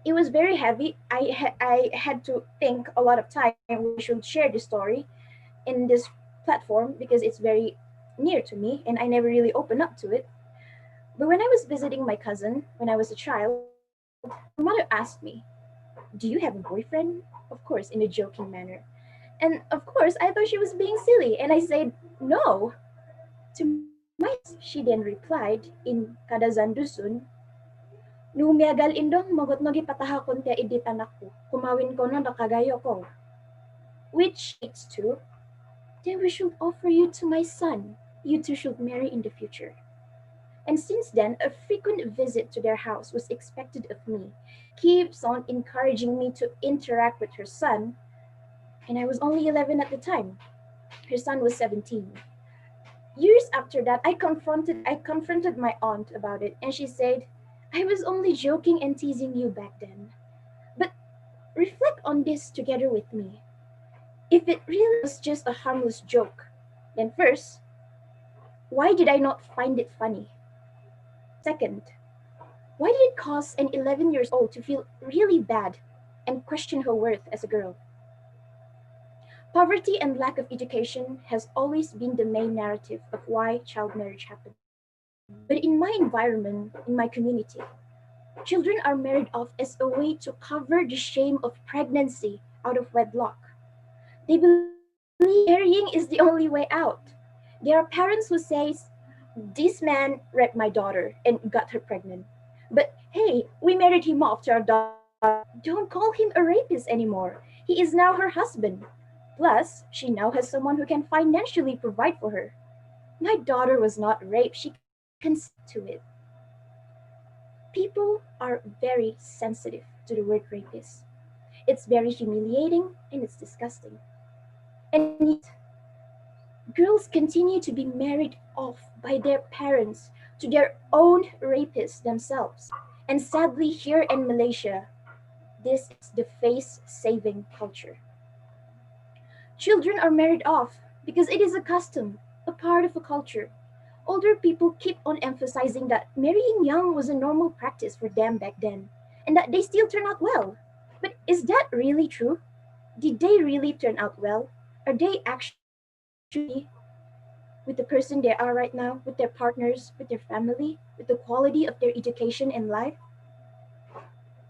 It was very heavy. I had to think a lot of time whether I should share this story in this platform because it's very near to me and I never really opened up to it. But when I was visiting my cousin when I was a child, her mother asked me, "Do you have a boyfriend?" Of course, in a joking manner. And of course, I thought she was being silly and I said, "No." To my surprise, she then replied in Kadazan Dusun, "Numiagal indong magot no gipatahakon te idit anak ko. Kumawin ko no nakagayo ko." Which leads to, "Then we should offer you to my son. You two should marry in the future." And since then, a frequent visit to their house was expected of me, keeps on encouraging me to interact with her son, and I was only 11 at the time. Her son was 17. Years after that, I confronted my aunt about it, and she said, "I was only joking and teasing you back then." But reflect on this together with me. If it really was just a harmless joke, then first, why did I not find it funny? Second, why did it cause an 11 years old to feel really bad and question her worth as a girl? Poverty and lack of education has always been the main narrative of why child marriage happens. But in my environment, in my community, children are married off as a way to cover the shame of pregnancy out of wedlock. They believe marrying is the only way out. There are parents who say, "This man raped my daughter and got her pregnant. But hey, we married him off to our daughter. Don't call him a rapist anymore. He is now her husband. Plus, she now has someone who can financially provide for her. My daughter was not raped, she consented to it." People are very sensitive to the word rapist. It's very humiliating and it's disgusting. And yet, girls continue to be married off by their parents to their own rapists themselves. And sadly, here in Malaysia, this is the face saving culture. Children are married off because it is a custom, a part of a culture. Older people keep on emphasizing that marrying young was a normal practice for them back then, and that they still turn out well. But is that really true? Did they really turn out well? Are they actually happy with the person they are right now, with their partners, with their family, with the quality of their education and life?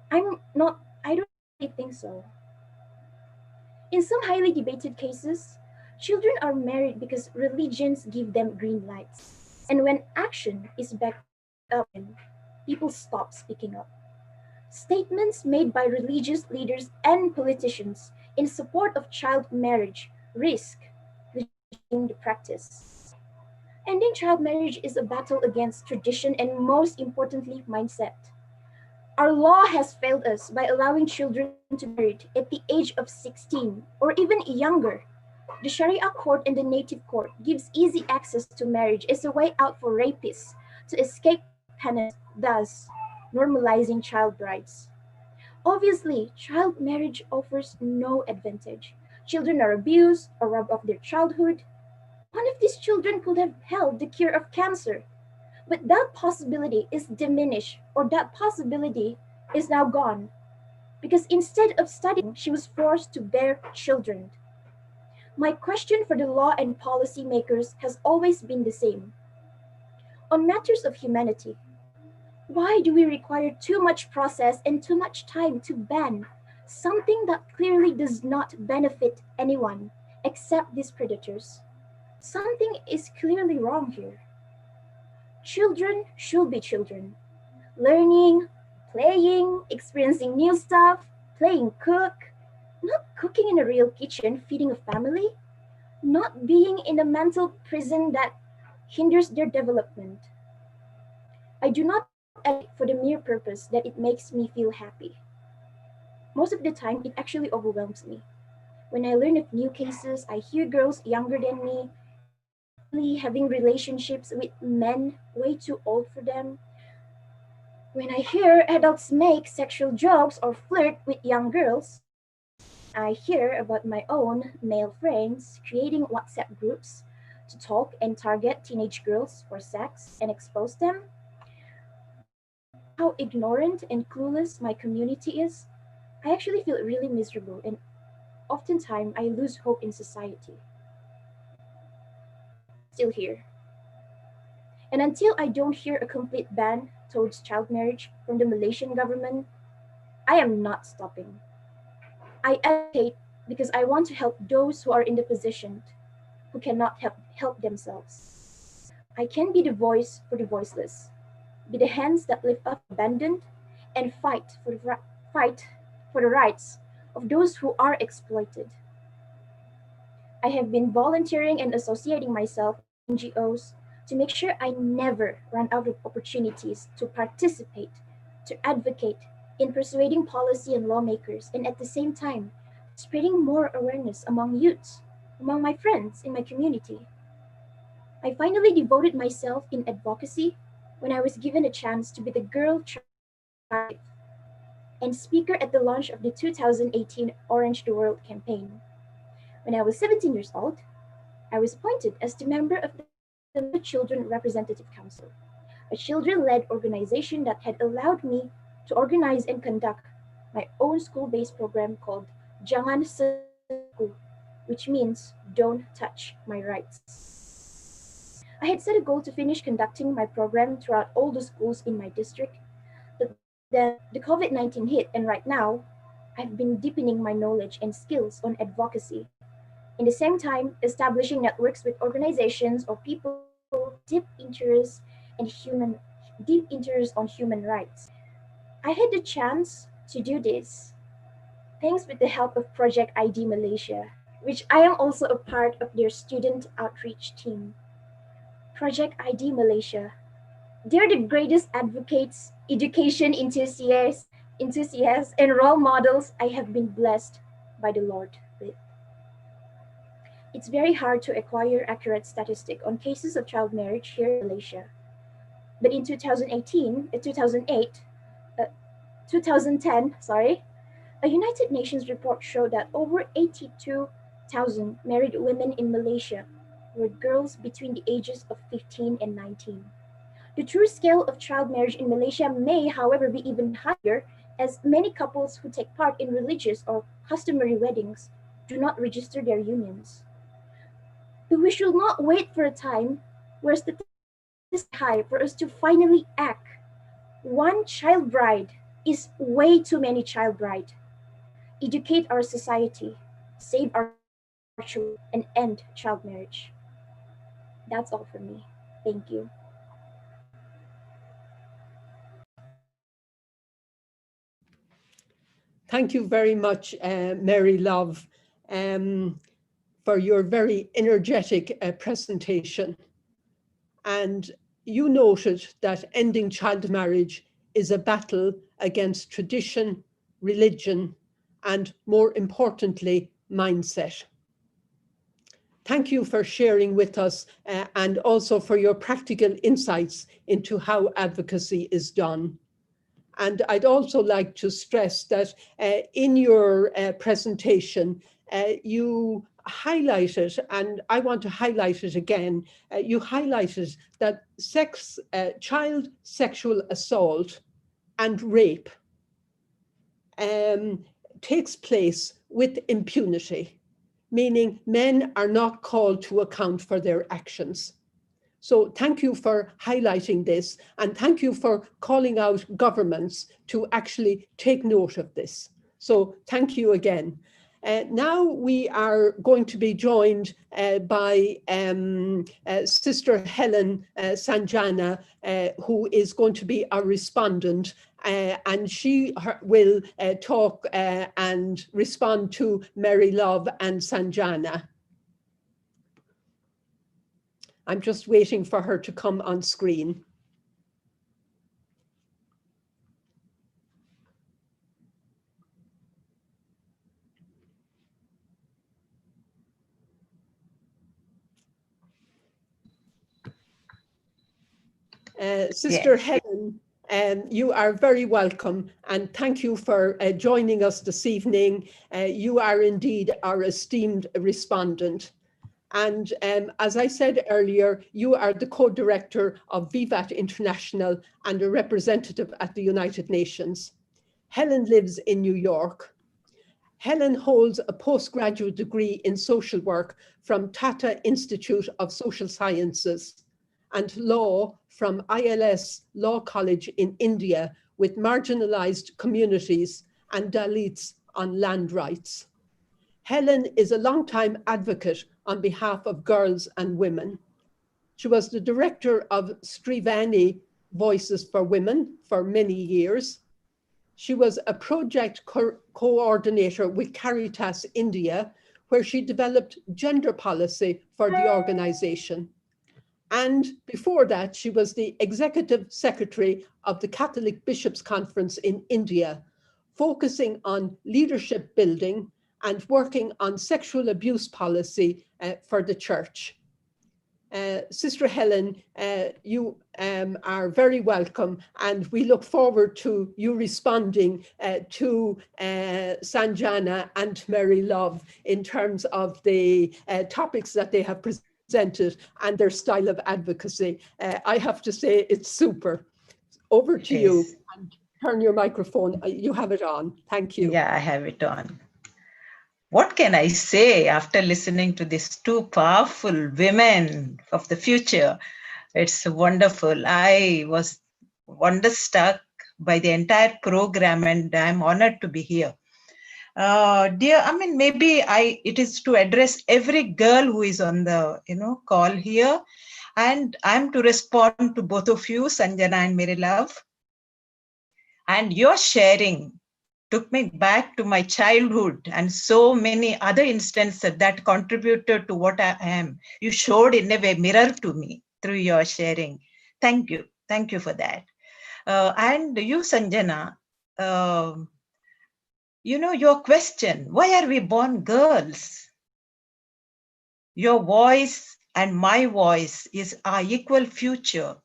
I don't really think so. In some highly debated cases, children are married because religions give them green lights. And when action is backed up, people stop speaking up. Statements made by religious leaders and politicians in support of child marriage risk legitimating the practice. Ending child marriage is a battle against tradition and, most importantly, mindset. Our law has failed us by allowing children to be married at the age of 16 or even younger. The Sharia court and the native court gives easy access to marriage as a way out for rapists to escape penance, thus normalizing child brides. Obviously, child marriage offers no advantage. Children are abused or robbed of their childhood. One of these children could have held the cure of cancer, but that possibility is diminished, or that possibility is now gone, because instead of studying, she was forced to bear children. My question for the law and policy makers has always been the same. On matters of humanity, why do we require too much process and too much time to ban something that clearly does not benefit anyone except these predators? Something is clearly wrong here. Children should be children, learning, playing, experiencing new stuff, playing cook, not cooking in a real kitchen, feeding a family. not being in a mental prison that hinders their development. I do not advocate for the mere purpose that it makes me feel happy. Most of the time, it actually overwhelms me. When I learn of new cases, I hear girls younger than me happily having relationships with men way too old for them. When I hear adults make sexual jokes or flirt with young girls, when I hear about my own male friends creating WhatsApp groups to talk and target teenage girls for sex and expose them, when I see how ignorant and clueless my community is, I actually feel really miserable and oftentimes I lose hope in society. But I'm still here. And until I don't hear a complete ban towards child marriage from the Malaysian government, I am not stopping. I advocate because I want to help those who are in the position who cannot help themselves. I can be the voice for the voiceless, be the hands that lift up the abandoned, and fight for the rights of those who are exploited. I have been volunteering and associating myself with NGOs to make sure I never run out of opportunities to participate, to advocate in persuading policy and lawmakers, and at the same time, spreading more awareness among youths, among my friends in my community. I finally devoted myself in advocacy when I was given a chance to be the Girl Child and speaker at the launch of the 2018 Orange the World campaign. When I was 17 years old, I was appointed as the member of the Little Children Representative Council, a children-led organization that had allowed me to organize and conduct my own school-based program called Jangan Sentuh, which means don't touch my rights. I had set a goal to finish conducting my program throughout all the schools in my district, but then the COVID-19 hit, and right now, I've been deepening my knowledge and skills on advocacy. In the same time, establishing networks with organizations or people deep interest on human rights. I had the chance to do this thanks with the help of Project ID Malaysia, which I am also a part of their student outreach team. Project ID Malaysia. They're the greatest advocates, education enthusiasts, and role models I have been blessed by the Lord with. It's very hard to acquire accurate statistics on cases of child marriage here in Malaysia. But in 2010, a United Nations report showed that over 82,000 married women in Malaysia were girls between the ages of 15 and 19. The true scale of child marriage in Malaysia may, however, be even higher, as many couples who take part in religious or customary weddings do not register their unions. But we should not wait for a time where statistics are high for us to finally act. One child bride is way too many child bride. Educate our society, save our children, and end child marriage. That's all for me. Thank you. Thank you very much, Mary Love, for your very energetic presentation. And you noted that ending child marriage is a battle against tradition, religion, and more importantly, mindset. Thank you for sharing with us and also for your practical insights into how advocacy is done. And I'd also like to stress that in your presentation, you highlighted, and I want to highlight it again, you highlighted that child sexual assault and rape takes place with impunity, meaning men are not called to account for their actions. So thank you for highlighting this, and thank you for calling out governments to actually take note of this. So thank you again. Now we are going to be joined by Sister Helen Sanjana, who is going to be our respondent, and she will talk and respond to Mary Love and Sanjana. I'm just waiting for her to come on screen. Sister Helen, you are very welcome, and thank you for joining us this evening. You are indeed our esteemed respondent. And as I said earlier, you are the co-director of VIVAT International and a representative at the United Nations. Helen lives in New York. Helen holds a postgraduate degree in social work from Tata Institute of Social Sciences and law from ILS Law College in India with marginalized communities and Dalits on land rights. Helen is a longtime advocate on behalf of girls and women. She was the director of Srivani Voices for Women for many years. She was a project coordinator with Caritas India, where she developed gender policy for the organization. And before that, she was the executive secretary of the Catholic Bishops' Conference in India, focusing on leadership building and working on sexual abuse policy for the church. Sister Helen, you are very welcome, and we look forward to you responding to Sanjana and Mary Love in terms of the topics that they have presented and their style of advocacy. I have to say it's super. Over to you, and turn your microphone. You have it on. Thank you. Yeah, I have it on. What can I say after listening to these two powerful women of the future? It's wonderful. I was wonderstruck by the entire program, and I'm honored to be here. Maybe it is to address every girl who is on the call here, and I'm to respond to both of you, Sanjana and Mary Love. And your sharing took me back to my childhood and so many other instances that contributed to what I am. You showed in a way mirror to me through your sharing. Thank you. Thank you for that. And you, Sanjana, your question, why are we born girls? Your voice and my voice is our equal future,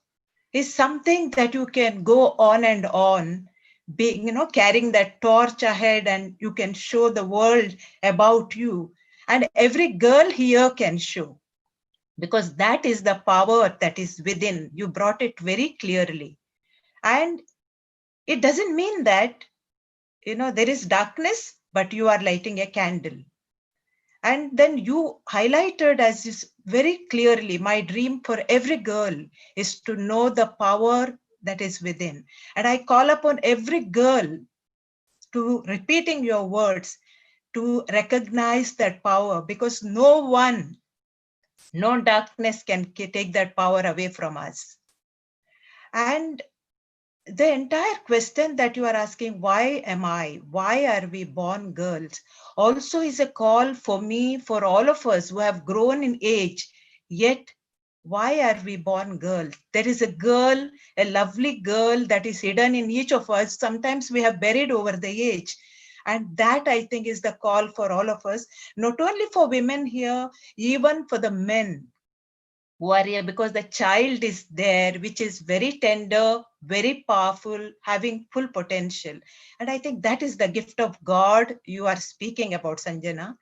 is something that you can go on and on, being, carrying that torch ahead, and you can show the world about you. And every girl here can show, because that is the power that is within. You brought it very clearly. And it doesn't mean that, there is darkness, but you are lighting a candle. And then you highlighted as is very clearly, my dream for every girl is to know the power that is within. And I call upon every girl to repeating your words, to recognize that power, because no darkness can take that power away from us. And the entire question that you are asking, why am I? Why are we born girls? Also is a call for me, for all of us who have grown in age, yet why are we born girls? There is a girl, a lovely girl that is hidden in each of us. Sometimes we have buried over the age. And that, I think, is the call for all of us, not only for women here, even for the men who are here, because the child is there, which is very tender, very powerful, having full potential. And I think that is the gift of God you are speaking about, Sanjana.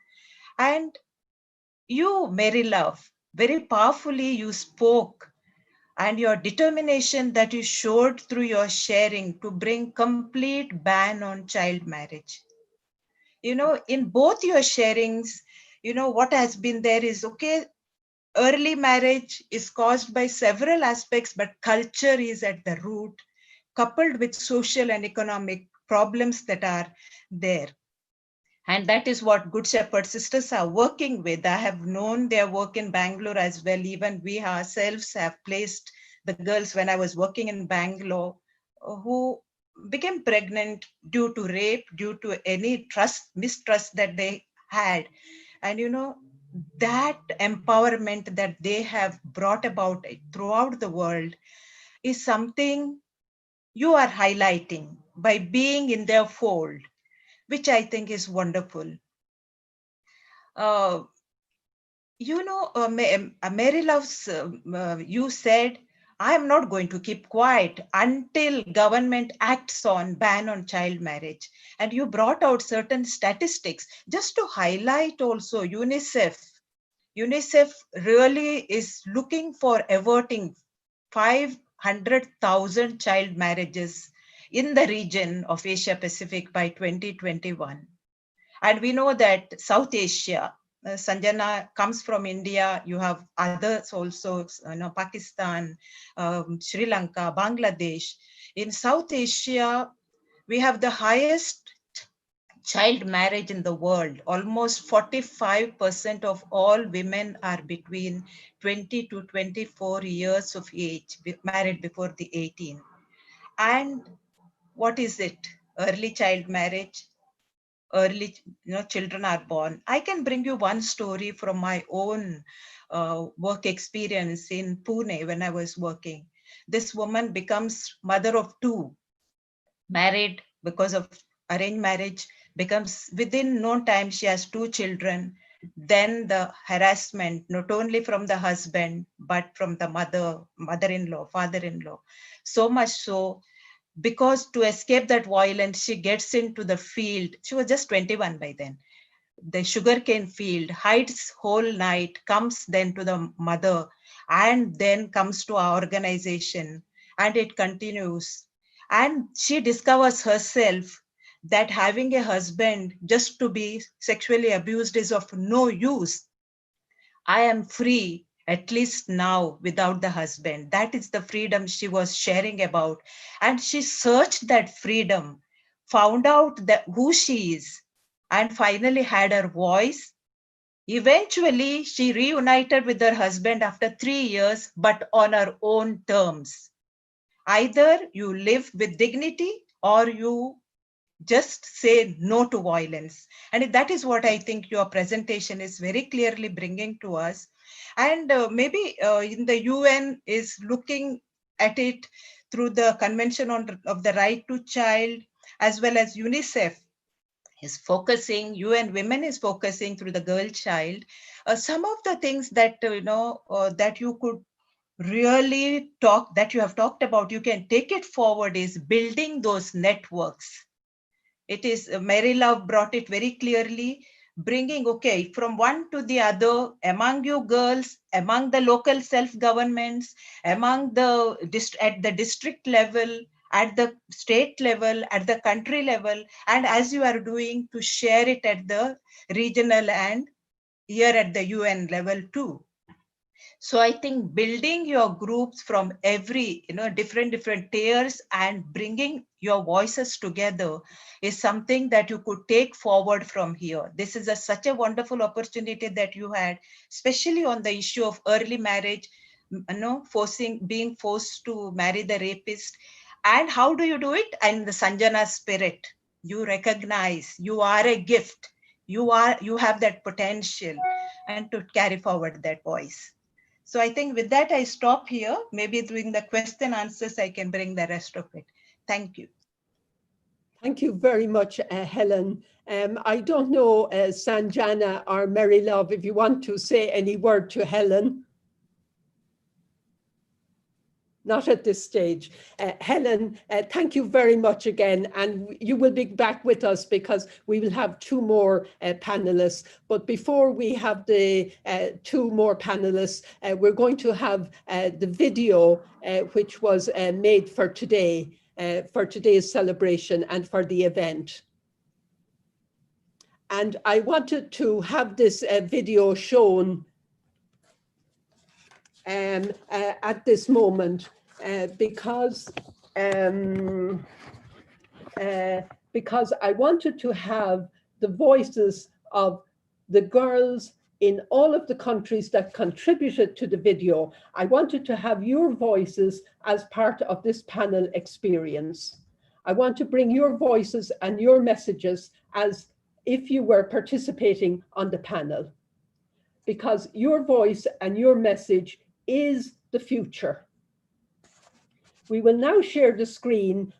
And you, Mary Love, very powerfully you spoke, and your determination that you showed through your sharing to bring complete ban on child marriage. In both your sharings, what has been there is, okay, early marriage is caused by several aspects, but culture is at the root, coupled with social and economic problems that are there. And that is what Good Shepherd Sisters are working with. I have known their work in Bangalore as well. Even we ourselves have placed the girls when I was working in Bangalore who became pregnant due to rape, due to any mistrust that they had. And that empowerment that they have brought about throughout the world is something you are highlighting by being in their fold, which I think is wonderful. Mary Love's, you said, I am not going to keep quiet until government acts on ban on child marriage. And you brought out certain statistics just to highlight also UNICEF. UNICEF really is looking for averting 500,000 child marriages in the region of Asia Pacific by 2021. And we know that South Asia, Sanjana comes from India, you have others also, Pakistan, Sri Lanka, Bangladesh. In South Asia, we have the highest child marriage in the world. Almost 45% of all women are between 20 to 24 years of age, married before the 18. And what is it? Early child marriage, early children are born. I can bring you one story from my own work experience in Pune when I was working. This woman becomes mother of two, married because of arranged marriage, becomes within no time she has two children. Then the harassment, not only from the husband, but from the mother-in-law, father-in-law. So much so, because to escape that violence, she gets into the field. She was just 21 by then. The sugarcane field, hides whole night, comes then to the mother, and then comes to our organization, and it continues. And she discovers herself that having a husband just to be sexually abused is of no use. I am free, at least now, without the husband. That is the freedom she was sharing about. And she searched that freedom, found out that who she is, and finally had her voice. Eventually, she reunited with her husband after 3 years, but on her own terms. Either you live with dignity or you just say no to violence. And that is what I think your presentation is very clearly bringing to us. And maybe in the UN is looking at it through the Convention of the Right to Child, as well as UNICEF is focusing, UN Women is focusing through the girl child. Some of the things that, that you could really talk, that you have talked about, you can take it forward, is building those networks. It is, Mary Love brought it very clearly, bringing, okay, from one to the other, among you girls, among the local self-governments, among at the district level, at the state level, at the country level, and as you are doing, to share it at the regional and here at the UN level too. So I think building your groups from every, different tiers and bringing your voices together is something that you could take forward from here. This is such a wonderful opportunity that you had, especially on the issue of early marriage, being forced to marry the rapist. And how do you do it? And the Sanjana spirit. You recognize you are a gift. You have that potential, and to carry forward that voice. So I think with that, I stop here. Maybe during the question answers, I can bring the rest of it. Thank you. Thank you very much, Helen. I don't know, Sanjana or Mary Love, if you want to say any word to Helen. Not at this stage. Helen, thank you very much again. And you will be back with us because we will have two more panelists. But before we have the two more panelists, we're going to have the video which was made for today, for today's celebration and for the event. And I wanted to have this video shown at this moment because I wanted to have the voices of the girls in all of the countries that contributed to the video. I wanted to have your voices as part of this panel experience. I want to bring your voices and your messages as if you were participating on the panel. because your voice and your message is the future. We will now share the screen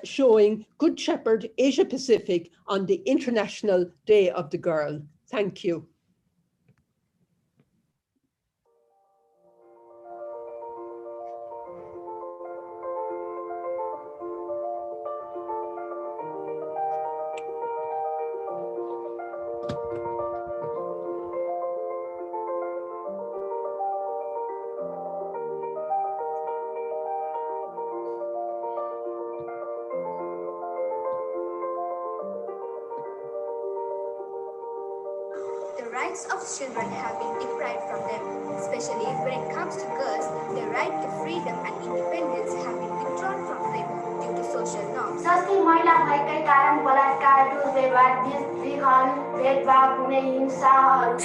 showing Good Shepherd Asia Pacific on the International Day of the Girl. Thank you. The rights of children have been deprived from them, especially when it comes to girls. Their right to freedom and independence have been withdrawn from them due to social norms. जस्तै महिला भएकै कारण बलात्कार, दुर्व्यवहार, विघन, भेदभाव हुने हिंसाहरू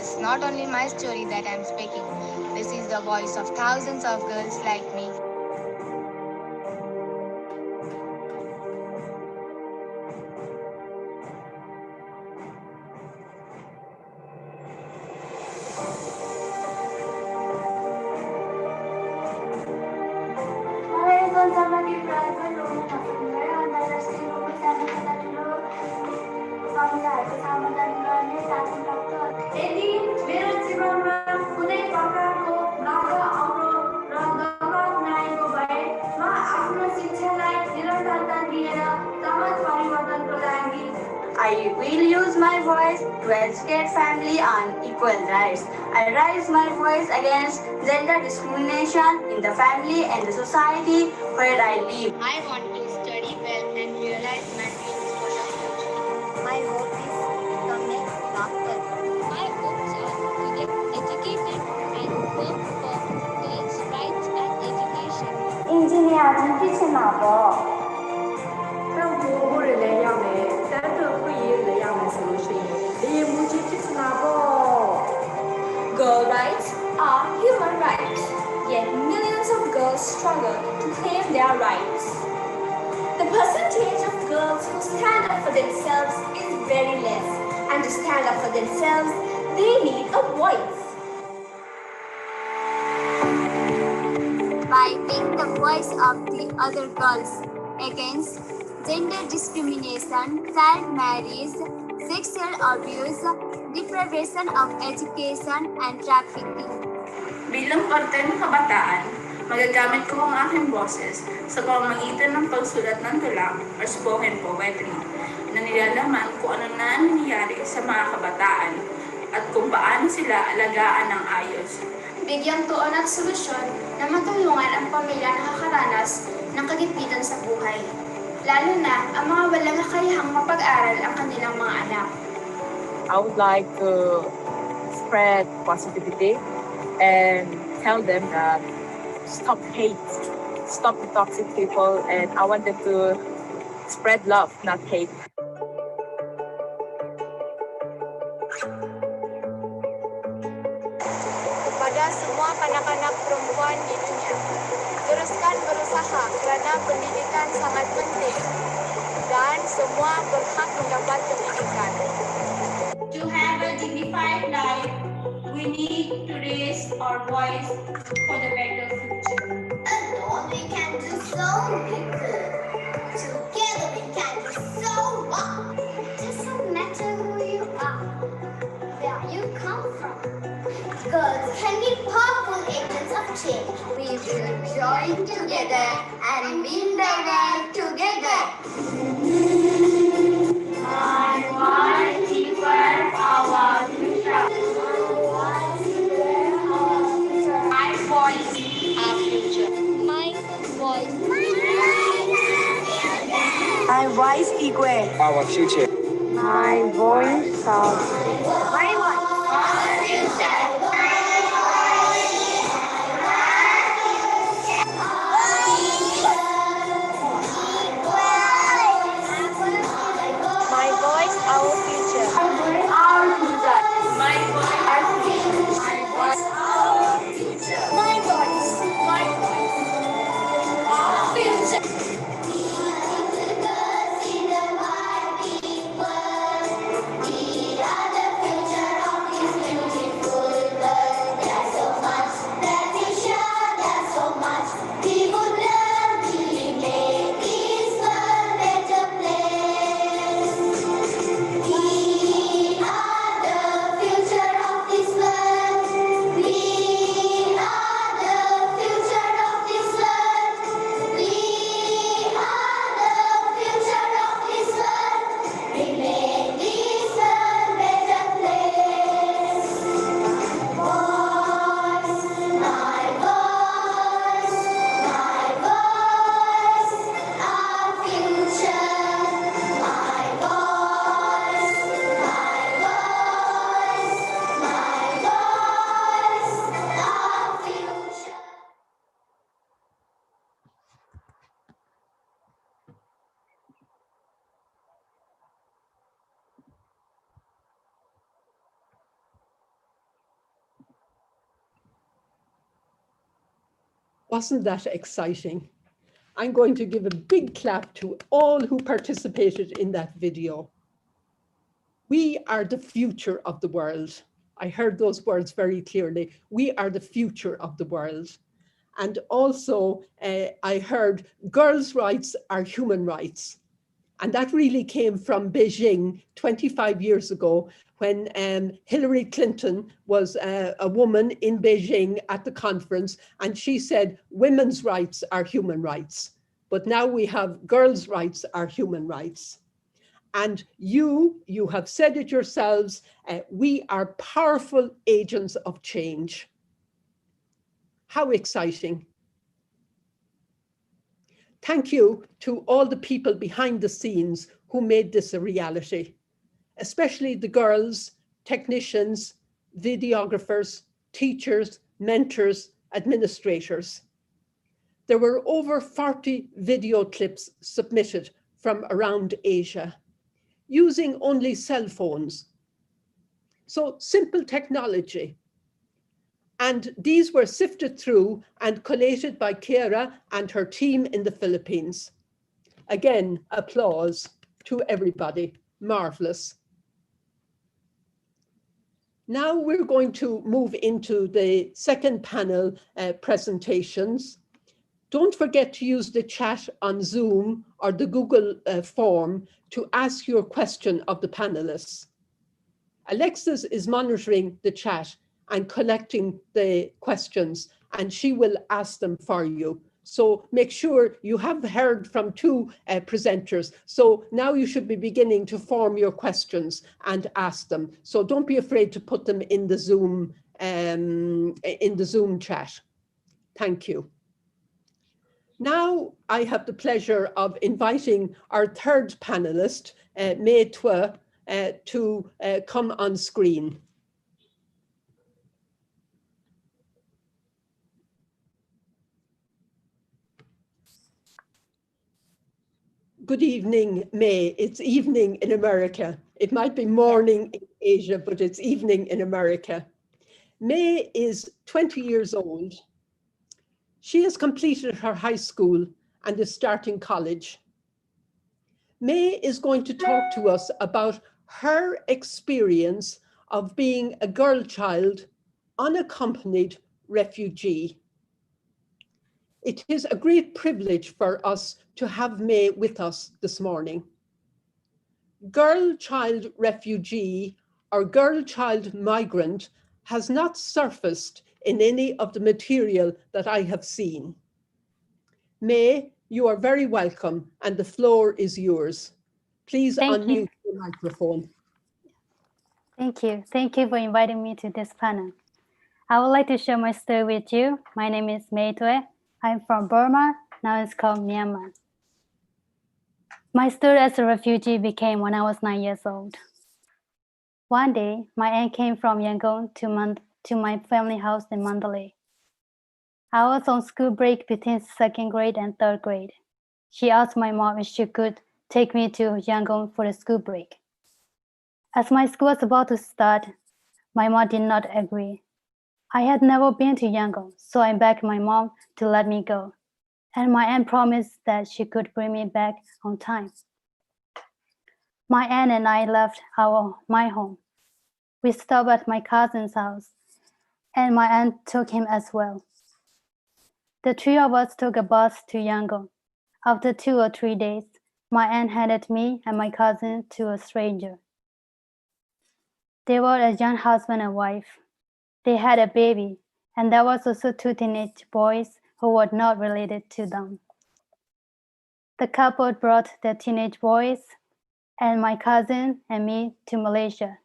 It's not only my story that I'm speaking. This is the voice of thousands of girls like me. यदि मेरो जीवनमा कुनै प्रकारको नखा आउनु र दबाव नआएको भए म आफ्नो शिक्षालाई निरन्तरता दिएर समाज परिवर्तनको लागि I will use my voice to educate family on equal rights. I raise my voice against gender discrimination in the family and the society where I live. I want to study well and realize my dreams for the future. My hope is to become a doctor. My hopes are to get educated and work for girls' rights and education. Engineer 真的是哪个？政府不是那样的，但政府也那样的是不行。你目前是哪个？ Girl rights are human rights, yet millions of girls struggle to claim their rights. The percentage of girls who stand up for themselves is very less, and to stand up for themselves, they need a voice. By being the voice of the other girls against gender discrimination, child marriage, sexual abuse, deprivation of education, and trafficking. Bilang parte ng kabataan, magagamit ko ang aking boses sa pamamagitan ng pagsulat ng tula or spoken poetry na nilalaman kung ano na nangyayari sa mga kabataan at kung paano sila alagaan ng ayos. Bigyang tuon at solusyon na matulungan ang pamilya na nakakaranas ng kagipitan sa buhay, lalo na ang mga walang kakayahang mapag-aral ang kanilang mga anak. I would like to spread positivity and tell them that stop hate, stop the toxic people, and I want them to spread love, not hate. Kepada semua kanak-kanak perempuan di dunia, teruskan berusaha kerana pendidikan sangat penting dan semua berhak mendapat pendidikan. To have a dignified life, we need to raise our voice for the better future. Alone we can do so little. Together we can do so much. It doesn't matter who you are, where you come from. Girls can be powerful agents of change. We will join together and win the world together. My voice equals our future. My voice, our future. My voice. My voice equal Our future. my voice our future. My voice, our future. My voice our future. Our future. My voice, our future. My voice, our future. My voice, our future. Wasn't that exciting? I'm going to give a big clap to all who participated in that video. We are the future of the world. I heard those words very clearly. We are the future of the world. And also, I heard girls' rights are human rights. And that really came from Beijing 25 years ago when Hillary Clinton was a woman in Beijing at the conference, and she said, women's rights are human rights. But now we have girls' rights are human rights. And you have said it yourselves, we are powerful agents of change. How exciting. Thank you to all the people behind the scenes who made this a reality, especially the girls, technicians, videographers, teachers, mentors, administrators. There were over 40 video clips submitted from around Asia, using only cell phones. So simple technology. And these were sifted through and collated by Kiera and her team in the Philippines. Again, applause to everybody. Marvelous. Now we're going to move into the second panel presentations. Don't forget to use the chat on Zoom or the Google form to ask your question of the panelists. Alexis is monitoring the chat and collecting the questions, and she will ask them for you. So make sure you have heard from two presenters. So now you should be beginning to form your questions and ask them. So don't be afraid to put them in the Zoom chat. Thank you. Now I have the pleasure of inviting our third panelist, May Tue, to come on screen. Good evening, May. It's evening in America. It might be morning in Asia, but it's evening in America. May is 20 years old. She has completed her high school and is starting college. May is going to talk to us about her experience of being a girl child, unaccompanied refugee. It is a great privilege for us to have May with us this morning. Girl child refugee or girl child migrant has not surfaced in any of the material that I have seen. May, you are very welcome and the floor is yours. Please unmute your microphone. Thank you. Thank you for inviting me to this panel. I would like to share my story with you. My name is May Tue. I'm from Burma, now it's called Myanmar. My story as a refugee began when I was 9 years old. One day, my aunt came from Yangon to my family house in Mandalay. I was on school break between second grade and third grade. She asked my mom if she could take me to Yangon for the school break. As my school was about to start, my mom did not agree. I had never been to Yangon, so I begged my mom to let me go. And my aunt promised that she could bring me back on time. My aunt and I left my home. We stopped at my cousin's house, and my aunt took him as well. The three of us took a bus to Yangon. After 2 or 3 days, my aunt handed me and my cousin to a stranger. They were a young husband and wife. They had a baby, and there was also 2 teenage boys who were not related to them. The couple brought the teenage boys and my cousin and me to Malaysia.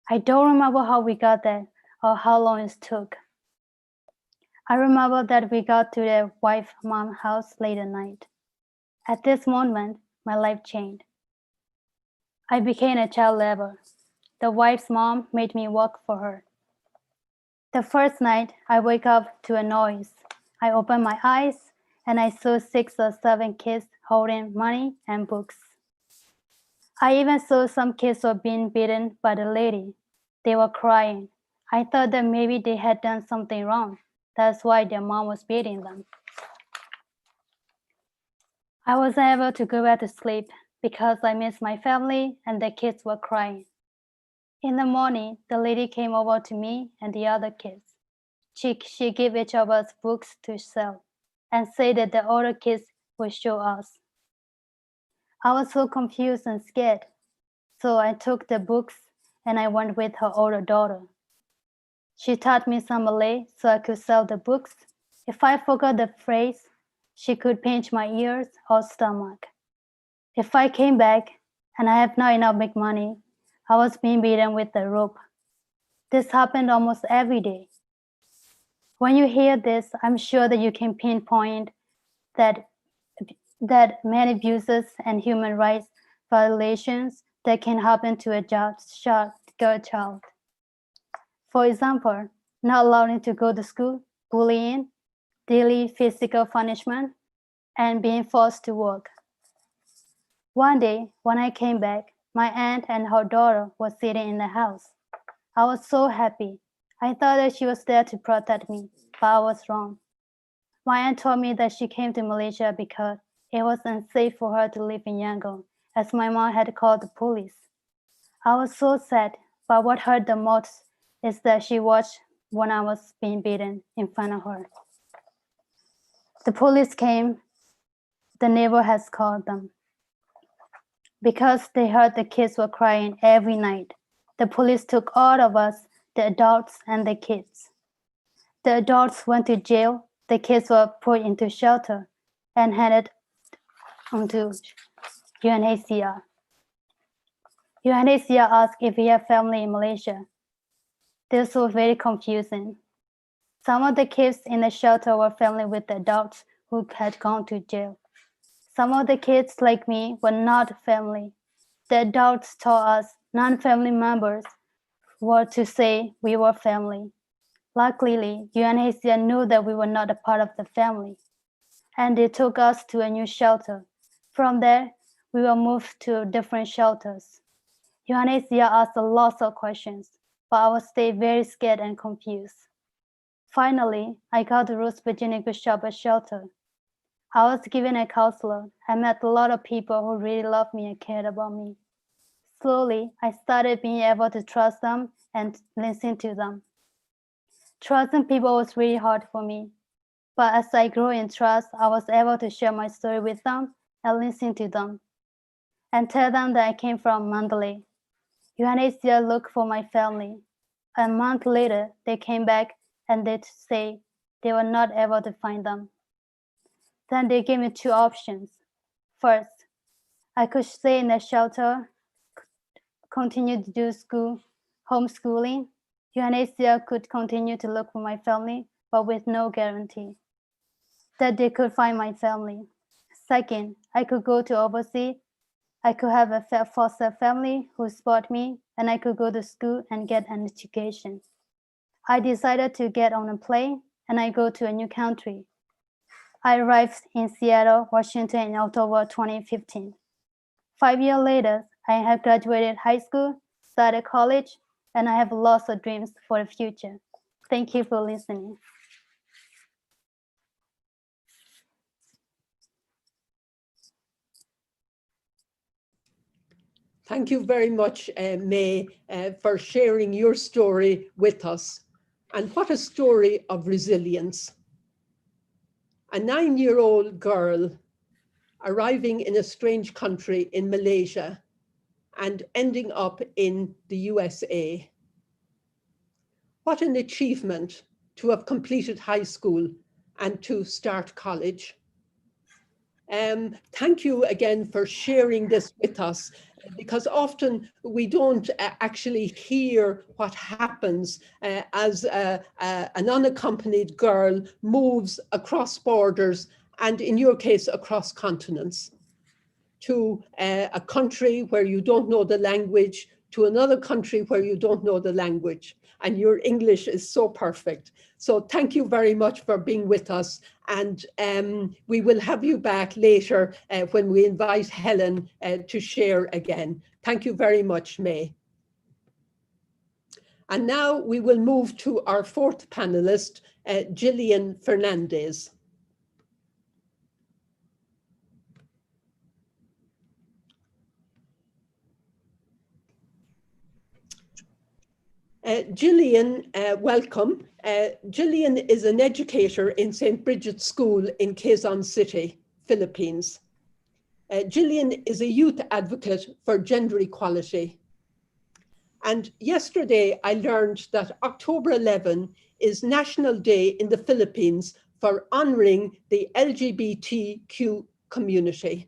I don't remember how we got there or how long it took. I remember that we got to the wife's mom's house late at night. At this moment, my life changed. I became a child labor. The wife's mom made me work for her. The first night, I woke up to a noise. I opened my eyes and I saw 6 or 7 kids holding money and books. I even saw some kids were being beaten by the lady. They were crying. I thought that maybe they had done something wrong. That's why their mom was beating them. I wasn't able to go back to sleep because I missed my family and the kids were crying. In the morning, the lady came over to me and the other kids. She gave each of us books to sell and said that the older kids would show us. I was so confused and scared, so I took the books and I went with her older daughter. She taught me some Malay so I could sell the books. If I forgot the phrase, she could pinch my ears or stomach. If I came back and I have not enough big money, I was being beaten with a rope. This happened almost every day. When you hear this, I'm sure that you can pinpoint that many abuses and human rights violations that can happen to a girl child. For example, not allowing to go to school, bullying, daily physical punishment, and being forced to work. One day, when I came back, my aunt and her daughter were sitting in the house. I was so happy. I thought that she was there to protect me, but I was wrong. My aunt told me that she came to Malaysia because it was unsafe for her to live in Yangon, as my mom had called the police. I was so sad, but what hurt the most is that she watched when I was being beaten in front of her. The police came. The neighbor has called them. Because they heard the kids were crying every night, the police took all of us, the adults and the kids. The adults went to jail, the kids were put into shelter and handed onto UNHCR. UNHCR asked if we have family in Malaysia. This was very confusing. Some of the kids in the shelter were family with the adults who had gone to jail. Some of the kids, like me, were not family. The adults told us non-family members were to say we were family. Luckily, UNHCR knew that we were not a part of the family, and they took us to a new shelter. From there, we were moved to different shelters. UNHCR asked a lot of questions, but I was stayed very scared and confused. Finally, I got to Ruth Virginia Good Shepherd shelter. I was given a counselor. I met a lot of people who really loved me and cared about me. Slowly, I started being able to trust them and listen to them. Trusting people was really hard for me, but as I grew in trust, I was able to share my story with them and listen to them and tell them that I came from Mandalay. UNHCR looked for my family. A month later, they came back and they say they were not able to find them. Then they gave me two options. First, I could stay in the shelter, continue to do homeschooling. UNHCR could continue to look for my family, but with no guarantee that they could find my family. Second, I could go to overseas. I could have a foster family who support me, and I could go to school and get an education. I decided to get on a plane and I go to a new country. I arrived in Seattle, Washington in October 2015. 5 years later, I have graduated high school, started college, and I have lots of dreams for the future. Thank you for listening. Thank you very much, May, for sharing your story with us. And what a story of resilience. A 9-year-old girl arriving in a strange country in Malaysia and ending up in the USA. What an achievement to have completed high school and to start college. Thank you again for sharing this with us, because often we don't actually hear what happens as an unaccompanied girl moves across borders, and in your case, across continents, to a country where you don't know the language, to another country where you don't know the language, and your English is so perfect. So thank you very much for being with us, and we will have you back later when we invite Helen to share again. Thank you very much, May. And now we will move to our fourth panelist, Gillian Fernandez. Gillian, welcome. Gillian is an educator in St. Bridget's School in Quezon City, Philippines. Gillian is a youth advocate for gender equality. And yesterday I learned that October 11 is National Day in the Philippines for honoring the LGBTQ community.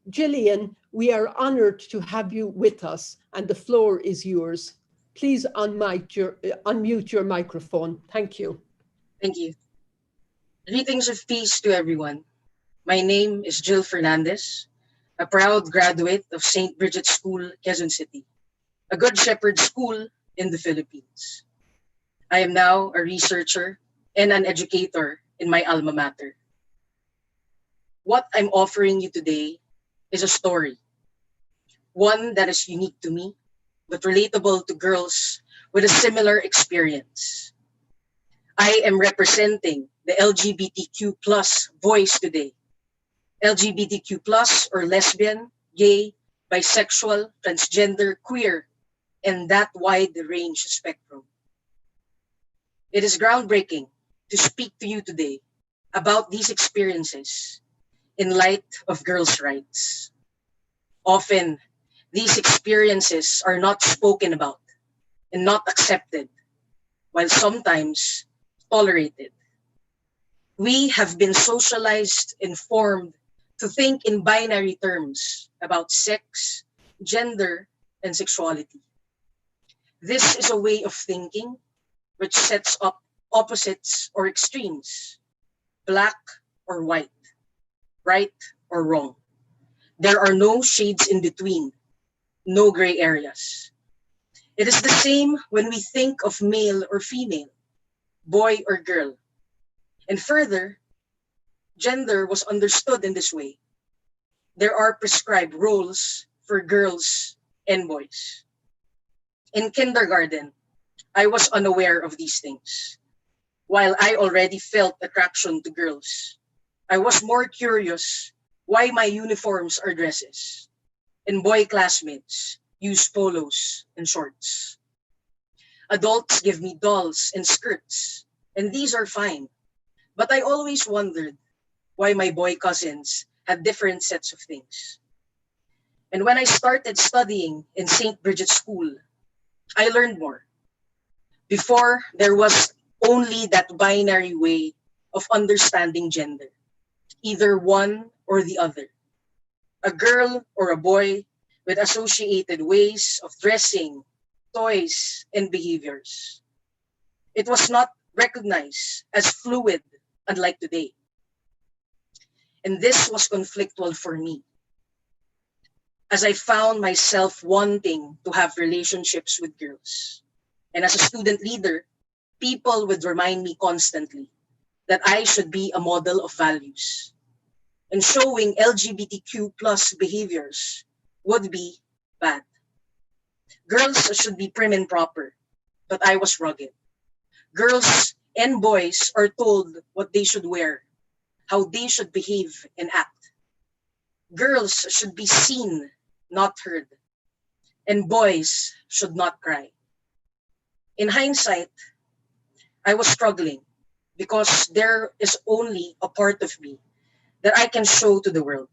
Gillian, we are honored to have you with us, and the floor is yours. Please unmute your microphone. Thank you. Thank you. Greetings of peace to everyone. My name is Jill Fernandez, a proud graduate of St. Bridget's School, Quezon City, a Good Shepherd school in the Philippines. I am now a researcher and an educator in my alma mater. What I'm offering you today is a story, one that is unique to me, but relatable to girls with a similar experience. I am representing the LGBTQ plus voice today. LGBTQ plus or lesbian, gay, bisexual, transgender, queer, and that wide range spectrum. It is groundbreaking to speak to you today about these experiences in light of girls' rights. Often, these experiences are not spoken about and not accepted, while sometimes tolerated. We have been socialized and formed to think in binary terms about sex, gender, and sexuality. This is a way of thinking which sets up opposites or extremes, black or white, right or wrong. There are no shades in between, no gray areas. It is the same when we think of male or female, boy or girl. And further, gender was understood in this way. There are prescribed roles for girls and boys. In kindergarten, I was unaware of these things. While I already felt attraction to girls, I was more curious why my uniforms are dresses and boy classmates use polos and shorts. Adults give me dolls and skirts, and these are fine. But I always wondered why my boy cousins had different sets of things. And when I started studying in St. Bridget's School, I learned more. Before, there was only that binary way of understanding gender, either one or the other. A girl or a boy with associated ways of dressing, toys, and behaviors. It was not recognized as fluid, unlike today. And this was conflictual for me, as I found myself wanting to have relationships with girls. And as a student leader, people would remind me constantly that I should be a model of values. And showing LGBTQ plus behaviors would be bad. Girls should be prim and proper, but I was rugged. Girls and boys are told what they should wear, how they should behave and act. Girls should be seen, not heard. And boys should not cry. In hindsight, I was struggling because there is only a part of me that I can show to the world.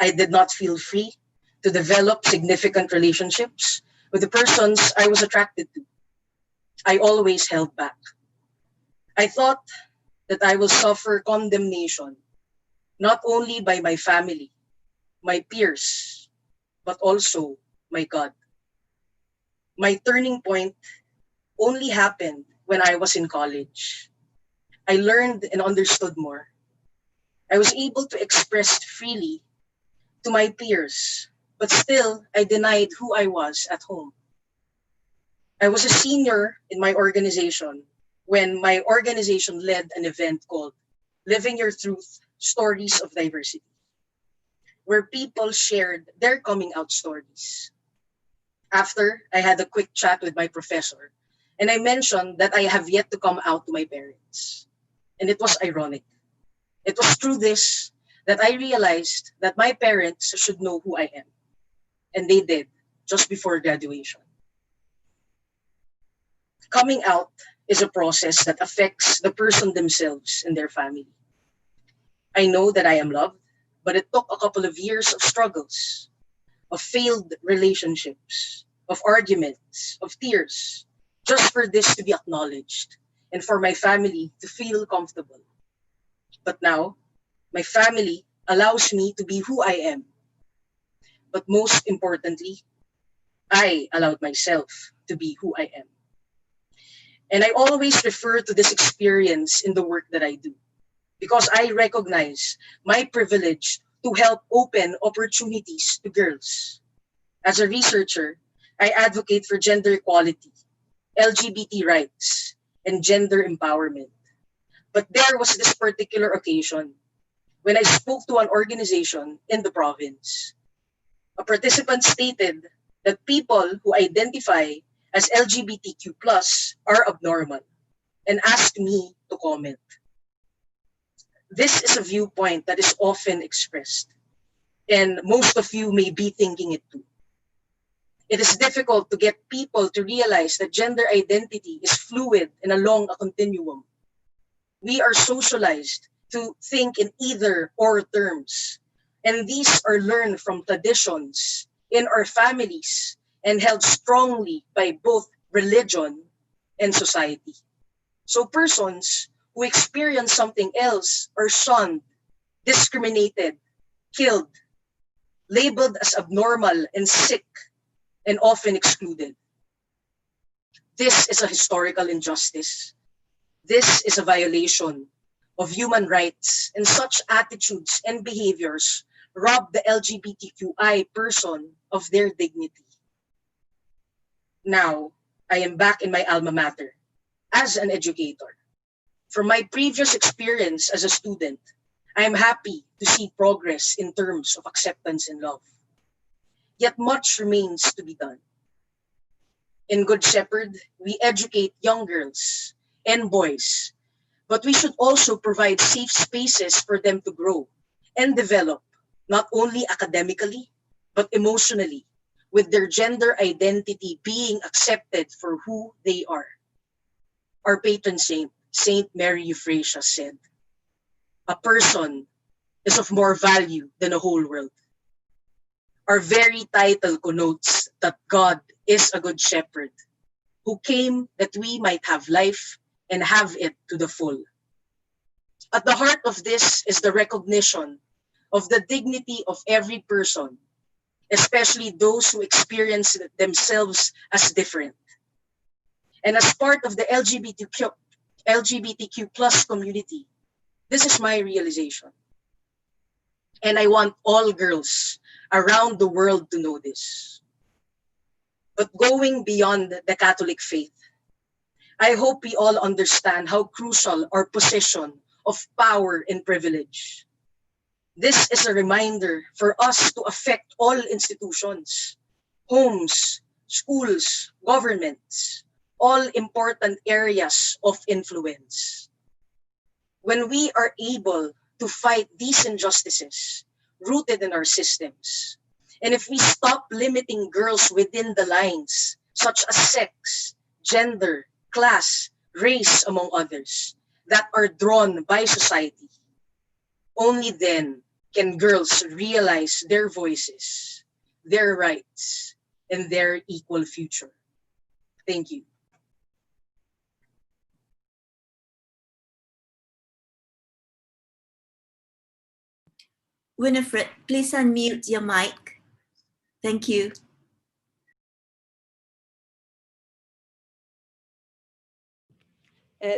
I did not feel free to develop significant relationships with the persons I was attracted to. I always held back. I thought that I will suffer condemnation, not only by my family, my peers, but also my God. My turning point only happened when I was in college. I learned and understood more. I was able to express freely to my peers, but still I denied who I was at home. I was a senior in my organization when my organization led an event called Living Your Truth, Stories of Diversity, where people shared their coming out stories. After, I had a quick chat with my professor, and I mentioned that I have yet to come out to my parents. And it was ironic. It was through this that I realized that my parents should know who I am. And they did, just before graduation. Coming out is a process that affects the person themselves and their family. I know that I am loved, but it took a couple of years of struggles, of failed relationships, of arguments, of tears, just for this to be acknowledged and for my family to feel comfortable. But now, my family allows me to be who I am. But most importantly, I allowed myself to be who I am. And I always refer to this experience in the work that I do because I recognize my privilege to help open opportunities to girls. As a researcher, I advocate for gender equality, LGBT rights, and gender empowerment. But there was this particular occasion when I spoke to an organization in the province. A participant stated that people who identify as LGBTQ plus are abnormal and asked me to comment. This is a viewpoint that is often expressed, and most of you may be thinking it too. It is difficult to get people to realize that gender identity is fluid and along a continuum. We are socialized to think in either or terms, and these are learned from traditions in our families and held strongly by both religion and society. So persons who experience something else are shunned, discriminated, killed, labeled as abnormal and sick, and often excluded. This is a historical injustice. This is a violation of human rights, and such attitudes and behaviors rob the LGBTQI person of their dignity. Now, I am back in my alma mater as an educator. From my previous experience as a student, I am happy to see progress in terms of acceptance and love. Yet much remains to be done. In Good Shepherd, we educate young girls and boys, but we should also provide safe spaces for them to grow and develop, not only academically, but emotionally, with their gender identity being accepted for who they are. Our patron saint, Saint Mary Euphrasia, said, "A person is of more value than a whole world." Our very title connotes that God is a good shepherd who came that we might have life and have it to the full. At the heart of this is the recognition of the dignity of every person, especially those who experience themselves as different. And as part of the LGBTQ plus community, this is my realization. And I want all girls around the world to know this. But going beyond the Catholic faith, I hope we all understand how crucial our position of power and privilege. This is a reminder for us to affect all institutions, homes, schools, governments, all important areas of influence. When we are able to fight these injustices rooted in our systems, and if we stop limiting girls within the lines, such as sex, gender, class, race, among others, that are drawn by society, only then can girls realize their voices, their rights, and their equal future. Thank you. Winifred, please unmute your mic. Thank you.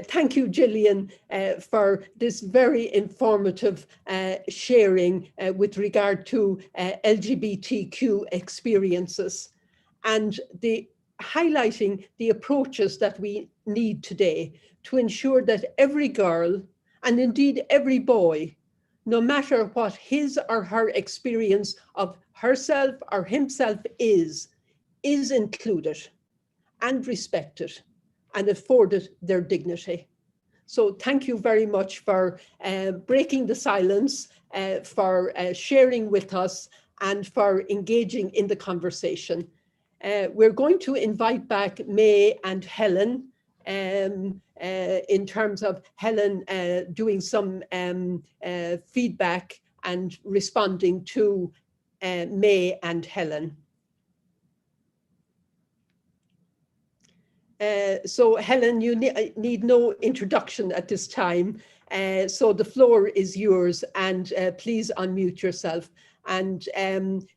Thank you, Gillian, for this very informative sharing with regard to LGBTQ experiences and the highlighting the approaches that we need today to ensure that every girl, and indeed every boy, no matter what his or her experience of herself or himself is is included and respected and afforded their dignity. So thank you very much for breaking the silence, for sharing with us, and for engaging in the conversation. We're going to invite back May and Helen in terms of Helen doing some feedback and responding to May and Helen. So Helen, you need no introduction at this time. So the floor is yours, and please unmute yourself. And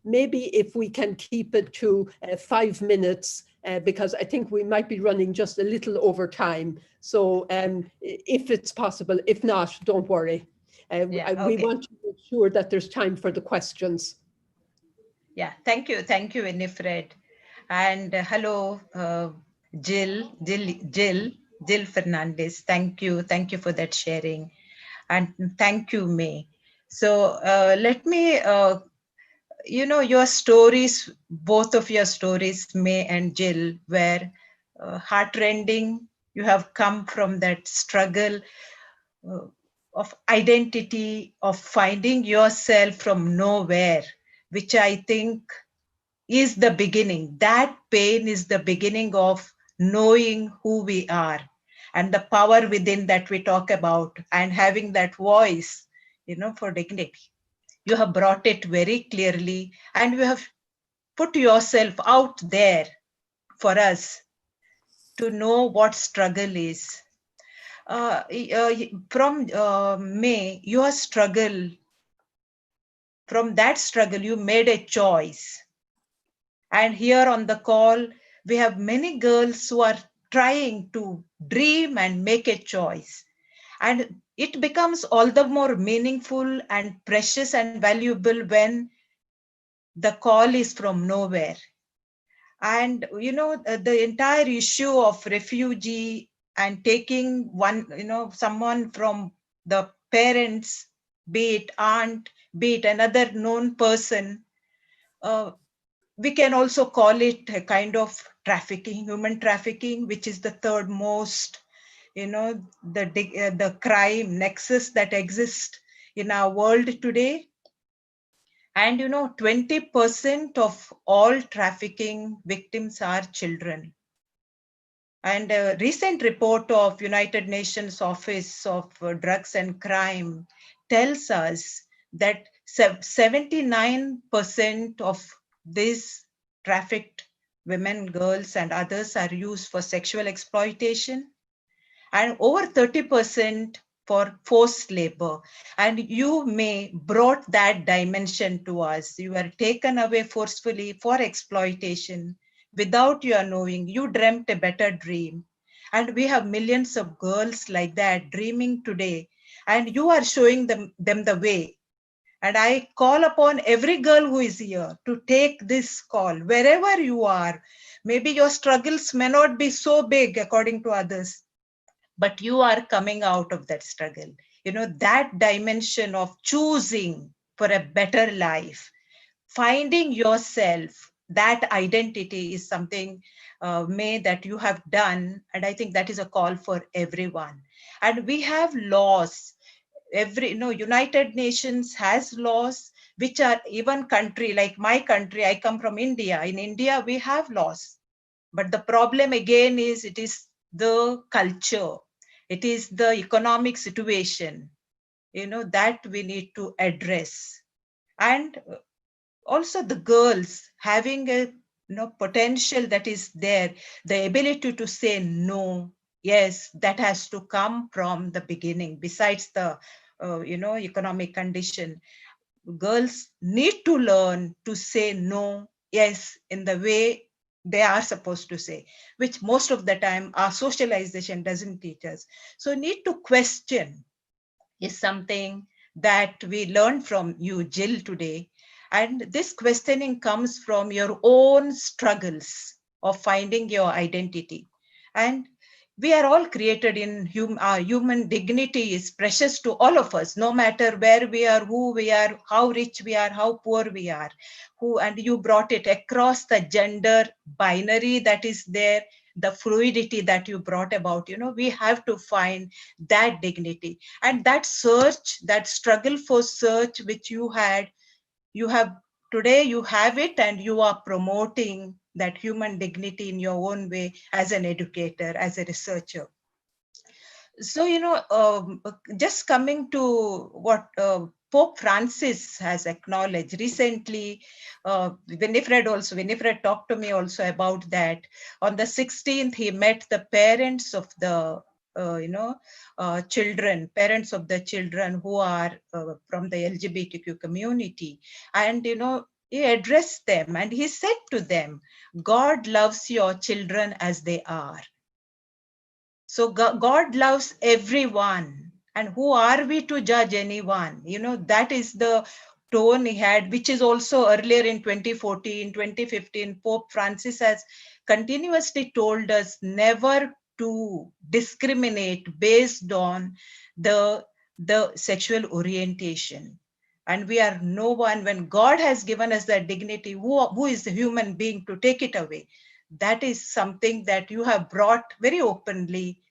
maybe if we can keep it to 5 minutes, because I think we might be running just a little over time. So if it's possible, if not, don't worry. We want to make sure that there's time for the questions. Yeah, thank you, Winifred. And hello, Jill Fernandez. Thank you for that sharing, and thank you, May. So let me, your stories, both of your stories, May and Jill, were heartrending. You have come from that struggle of identity, of finding yourself from nowhere, which I think is the beginning. That pain is the beginning of knowing who we are and the power within that we talk about, and having that voice, for dignity. You have brought it very clearly, and you have put yourself out there for us to know what struggle is. From May, your struggle, from that struggle, you made a choice. And here on the call, we have many girls who are trying to dream and make a choice. And it becomes all the more meaningful and precious and valuable when the call is from nowhere. And, the entire issue of refugee and taking someone from the parents, be it aunt, be it another known person, we can also call it a kind of trafficking, human trafficking, which is the third most, the crime nexus that exists in our world today. And 20% of all trafficking victims are children. And a recent report of United Nations Office of Drugs and Crime tells us that 79% of these trafficked women, girls, and others are used for sexual exploitation, and over 30% for forced labor. And you May brought that dimension to us. You were taken away forcefully for exploitation without your knowing. You dreamt a better dream. And we have millions of girls like that dreaming today. And you are showing them the way. And I call upon every girl who is here to take this call, wherever you are. Maybe your struggles may not be so big according to others, but you are coming out of that struggle. That dimension of choosing for a better life, finding yourself, that identity is something, May, that you have done. And I think that is a call for everyone. And we have laws. United Nations has laws, which are even country, like my country, I come from India. In India, we have laws. But the problem again is it is the culture. It is the economic situation, that we need to address. And also the girls having a potential that is there, the ability to say no, yes, that has to come from the beginning. Besides the economic condition, girls need to learn to say no, yes, in the way they are supposed to say, which most of the time our socialization doesn't teach us. So need to question is something that we learned from you, Jill, today. And this questioning comes from your own struggles of finding your identity. And we are all created in human dignity is precious to all of us, no matter where we are, who we are, how rich we are, how poor we are. And you brought it across the gender binary that is there, the fluidity that you brought about. We have to find that dignity, and that search, that struggle for search which you have today, you have it, and you are promoting that human dignity in your own way as an educator, as a researcher. So, just coming to what Pope Francis has acknowledged recently, Winifred talked to me also about that. On the 16th, he met the parents of the parents of the children who are from the LGBTQ community. And, he addressed them and he said to them, God loves your children as they are. So God loves everyone. And who are we to judge anyone? That is the tone he had, which is also earlier in 2014, 2015, Pope Francis has continuously told us never to discriminate based on the sexual orientation. And we are no one, when God has given us that dignity, who is the human being to take it away? That is something that you have brought very openly,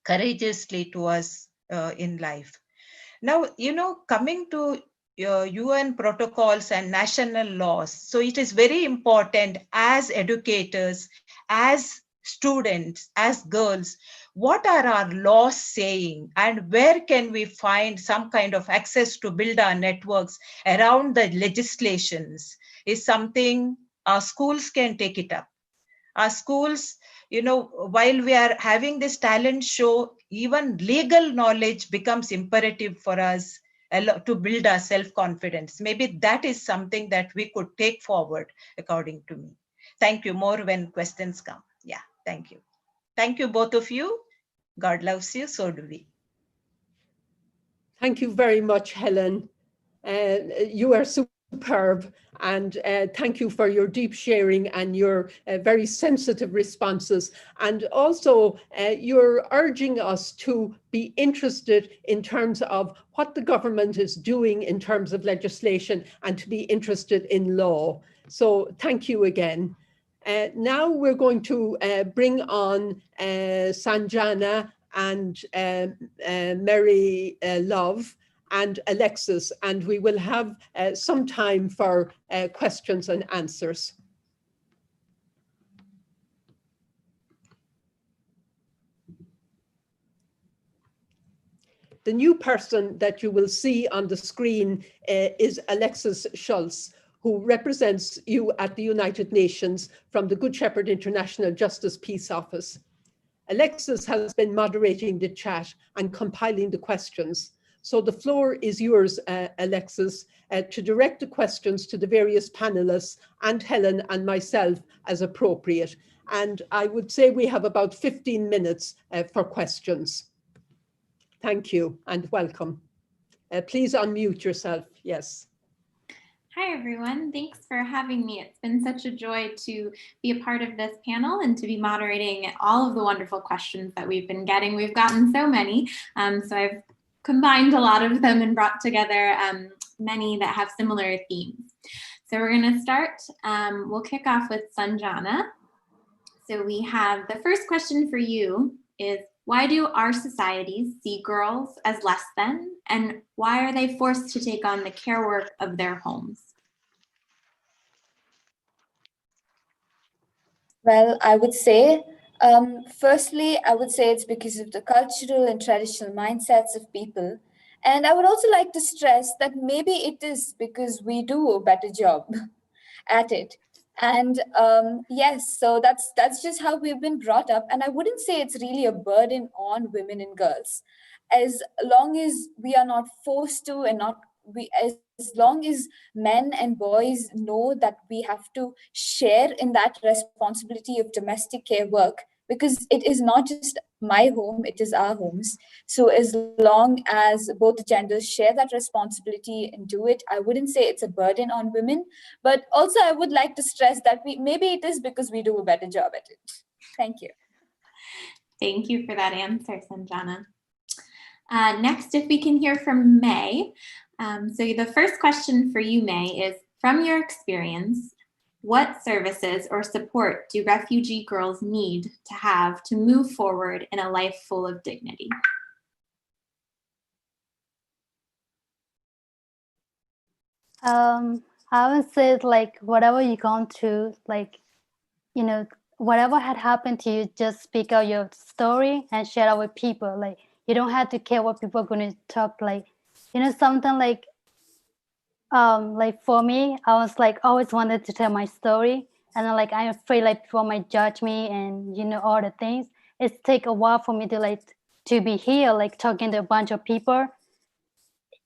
courageously to us in life. Now, coming to UN protocols and national laws. So it is very important as educators, as students, as girls, what are our laws saying, and where can we find some kind of access to build our networks around the legislations is something our schools can take it up. Our schools, while we are having this talent show, even legal knowledge becomes imperative for us to build our self-confidence. Maybe that is something that we could take forward, according to me. Thank you. More when questions come. Yeah, thank you. Thank you, both of you. God loves you, so do we. Thank you very much, Helen. You are superb, and thank you for your deep sharing and your very sensitive responses. And also, you're urging us to be interested in terms of what the government is doing in terms of legislation and to be interested in law. So thank you again. Now we're going to bring on Sanjana and Mary Love and Alexis, and we will have some time for questions and answers. The new person that you will see on the screen is Alexis Schultz, who represents you at the United Nations from the Good Shepherd International Justice Peace Office. Alexis has been moderating the chat and compiling the questions. So the floor is yours, Alexis, to direct the questions to the various panelists and Helen and myself as appropriate. And I would say we have about 15 minutes for questions. Thank you and welcome. Please unmute yourself. Yes. Hi, everyone. Thanks for having me. It's been such a joy to be a part of this panel and to be moderating all of the wonderful questions that we've been getting. We've gotten so many, so I've combined a lot of them and brought together many that have similar themes. So we're going to start. We'll kick off with Sanjana. So we have the first question for you is, why do our societies see girls as less than, and why are they forced to take on the care work of their homes? Well, I would say, firstly, I would say it's because of the cultural and traditional mindsets of people. And I would also like to stress that maybe it is because we do a better job at it. And yes, so that's just how we've been brought up. And I wouldn't say it's really a burden on women and girls. As long as we are not forced to, and as long as men and boys know that we have to share in that responsibility of domestic care work, because it is not just my home, it is our homes. So as long as both genders share that responsibility and do it, I wouldn't say it's a burden on women. But also I would like to stress that maybe it is because we do a better job at it. Thank you. Thank you for that answer, Sanjana. Next, if we can hear from May. So the first question for you, May, is from your experience, what services or support do refugee girls need to have to move forward in a life full of dignity? I would say like whatever you're going through, like, you know, whatever had happened to you, just speak out your story and share it with people. Like, you don't have to care what people are going to talk. Like, you know, something like for me, I was like always wanted to tell my story, and then like I'm afraid like people might judge me and you know all the things. It's take a while for me to like to be here, like talking to a bunch of people.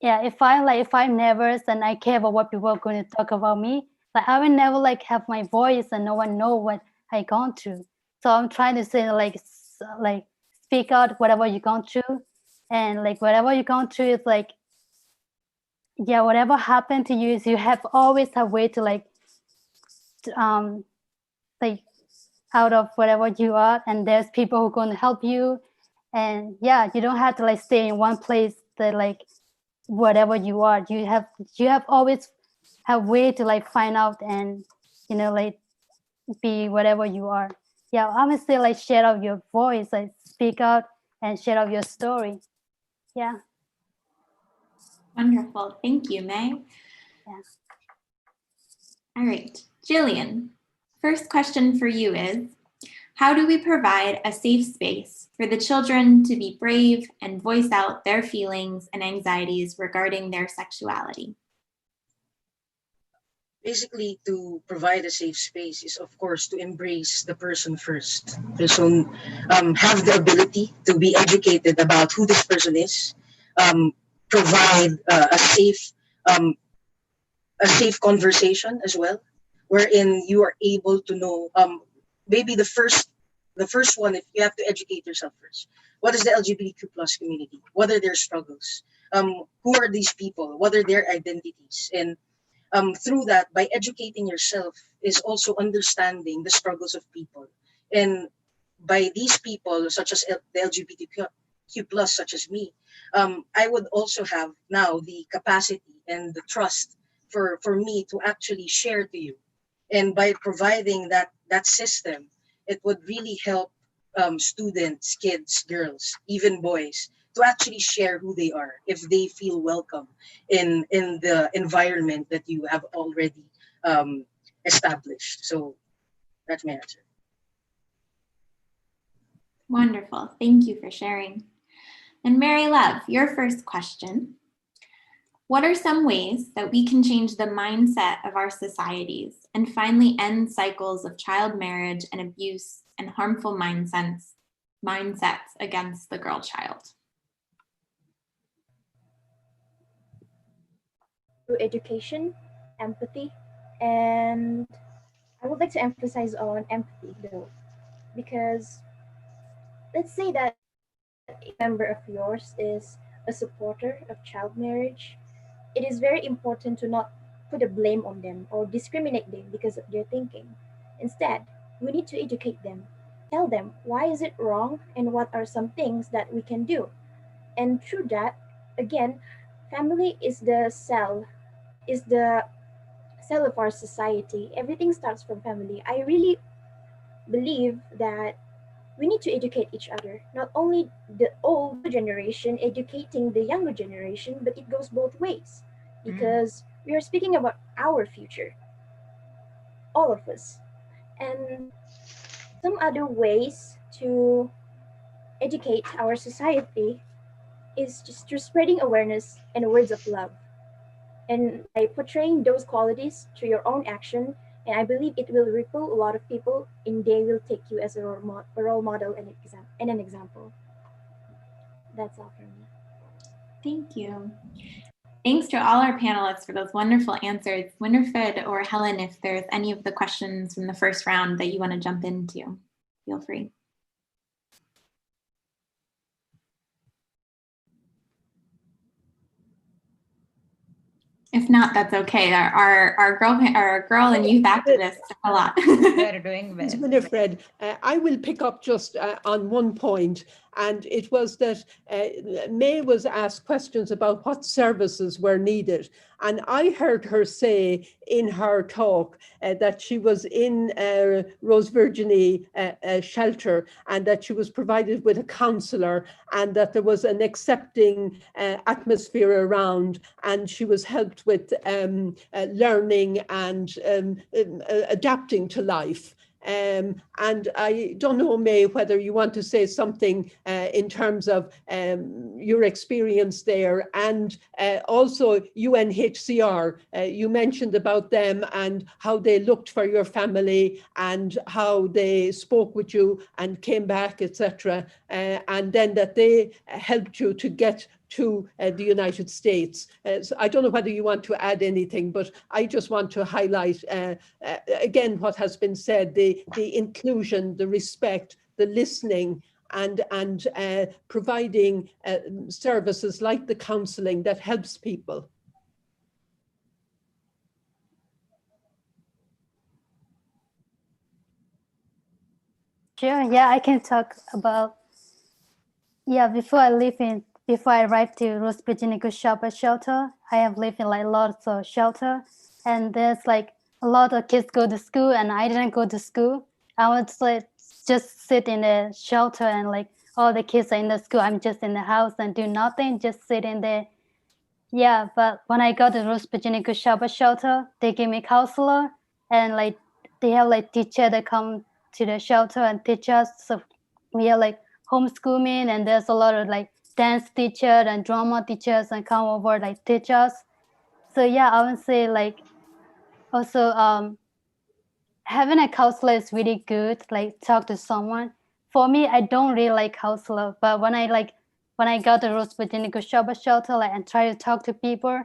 Yeah, if I'm nervous and I care about what people are going to talk about me, like I will never like have my voice and no one know what I gone through. So I'm trying to say like speak out whatever you gone through, and like whatever you gone through is like, yeah, whatever happened to you is you have always have way to like like out of whatever you are, and there's people who are going to help you, and yeah, you don't have to like stay in one place that like whatever you are, you have always have way to like find out and you know like be whatever you are. Yeah, I'm gonna say like share out your voice, like speak out and share out your story. Yeah. Wonderful. Thank you, May. Yeah. All right, Jillian, first question for you is, how do we provide a safe space for the children to be brave and voice out their feelings and anxieties regarding their sexuality? Basically, to provide a safe space is, of course, to embrace the person first. So, have the ability to be educated about who this person is, provide um, a safe conversation as well, wherein you are able to know, maybe the first one, if you have to educate yourself first. What is the LGBTQ plus community? What are their struggles? Who are these people? What are their identities? And through that, by educating yourself, is also understanding the struggles of people. And by these people, such as the LGBTQ plus, such as me, I would also have now the capacity and the trust for me to actually share to you. And by providing that system, it would really help students, kids, girls, even boys, to actually share who they are if they feel welcome in the environment that you have already established. So that's my answer. Wonderful. Thank you for sharing. And Mary Love, your first question. What are some ways that we can change the mindset of our societies and finally end cycles of child marriage and abuse and harmful mindsets against the girl child? Through education, empathy, and I would like to emphasize on empathy though, because let's say that a member of yours is a supporter of child marriage. It is very important to not put a blame on them or discriminate them because of their thinking. Instead, we need to educate them, tell them why is it wrong and what are some things that we can do. And through that, again, family is the cell of our society. Everything starts from family. I really believe that we need to educate each other, not only the old generation educating the younger generation, but it goes both ways because we are speaking about our future, all of us. And some other ways to educate our society is just through spreading awareness and words of love. And by portraying those qualities through your own action, and I believe it will ripple a lot of people and they will take you as a role model and an example. That's all from me. Thank you. Thanks to all our panelists for those wonderful answers. Winifred or Helen, if there's any of the questions from the first round that you want to jump into, feel free. If not, that's okay. Our girl and youth activists a lot. They're doing well. Ms. Winifred, I will pick up just on one point, and it was that May was asked questions about what services were needed. And I heard her say in her talk that she was in Rose Virginie shelter, and that she was provided with a counsellor, and that there was an accepting atmosphere around, and she was helped with learning and adapting to life. And I don't know, May, whether you want to say something in terms of your experience there, and also UNHCR. You mentioned about them and how they looked for your family and how they spoke with you and came back, etc. And then that they helped you to get to the United States. So I don't know whether you want to add anything, but I just want to highlight again what has been said, the inclusion, the respect, the listening, and providing services like the counselling that helps people. Sure, yeah, I can talk about, before I arrived to Rose Virginie Shepherd Shelter, I have lived in like lots of shelter, and there's like a lot of kids go to school, and I didn't go to school. I would like just sit in the shelter, and like all the kids are in the school, I'm just in the house and do nothing, just sitting there. Yeah, but when I got to Rose Virginie Shepherd Shelter, they gave me counselor, and like they have like teacher that come to the shelter and teach us. So we have like homeschooling, and there's a lot of like dance teacher and drama teachers and come over like teach us. So yeah, I would say like also having a counselor is really good, like talk to someone. For me, I don't really like counselor, but when I got the Rose Virginie Shepherd Shelter, like and try to talk to people,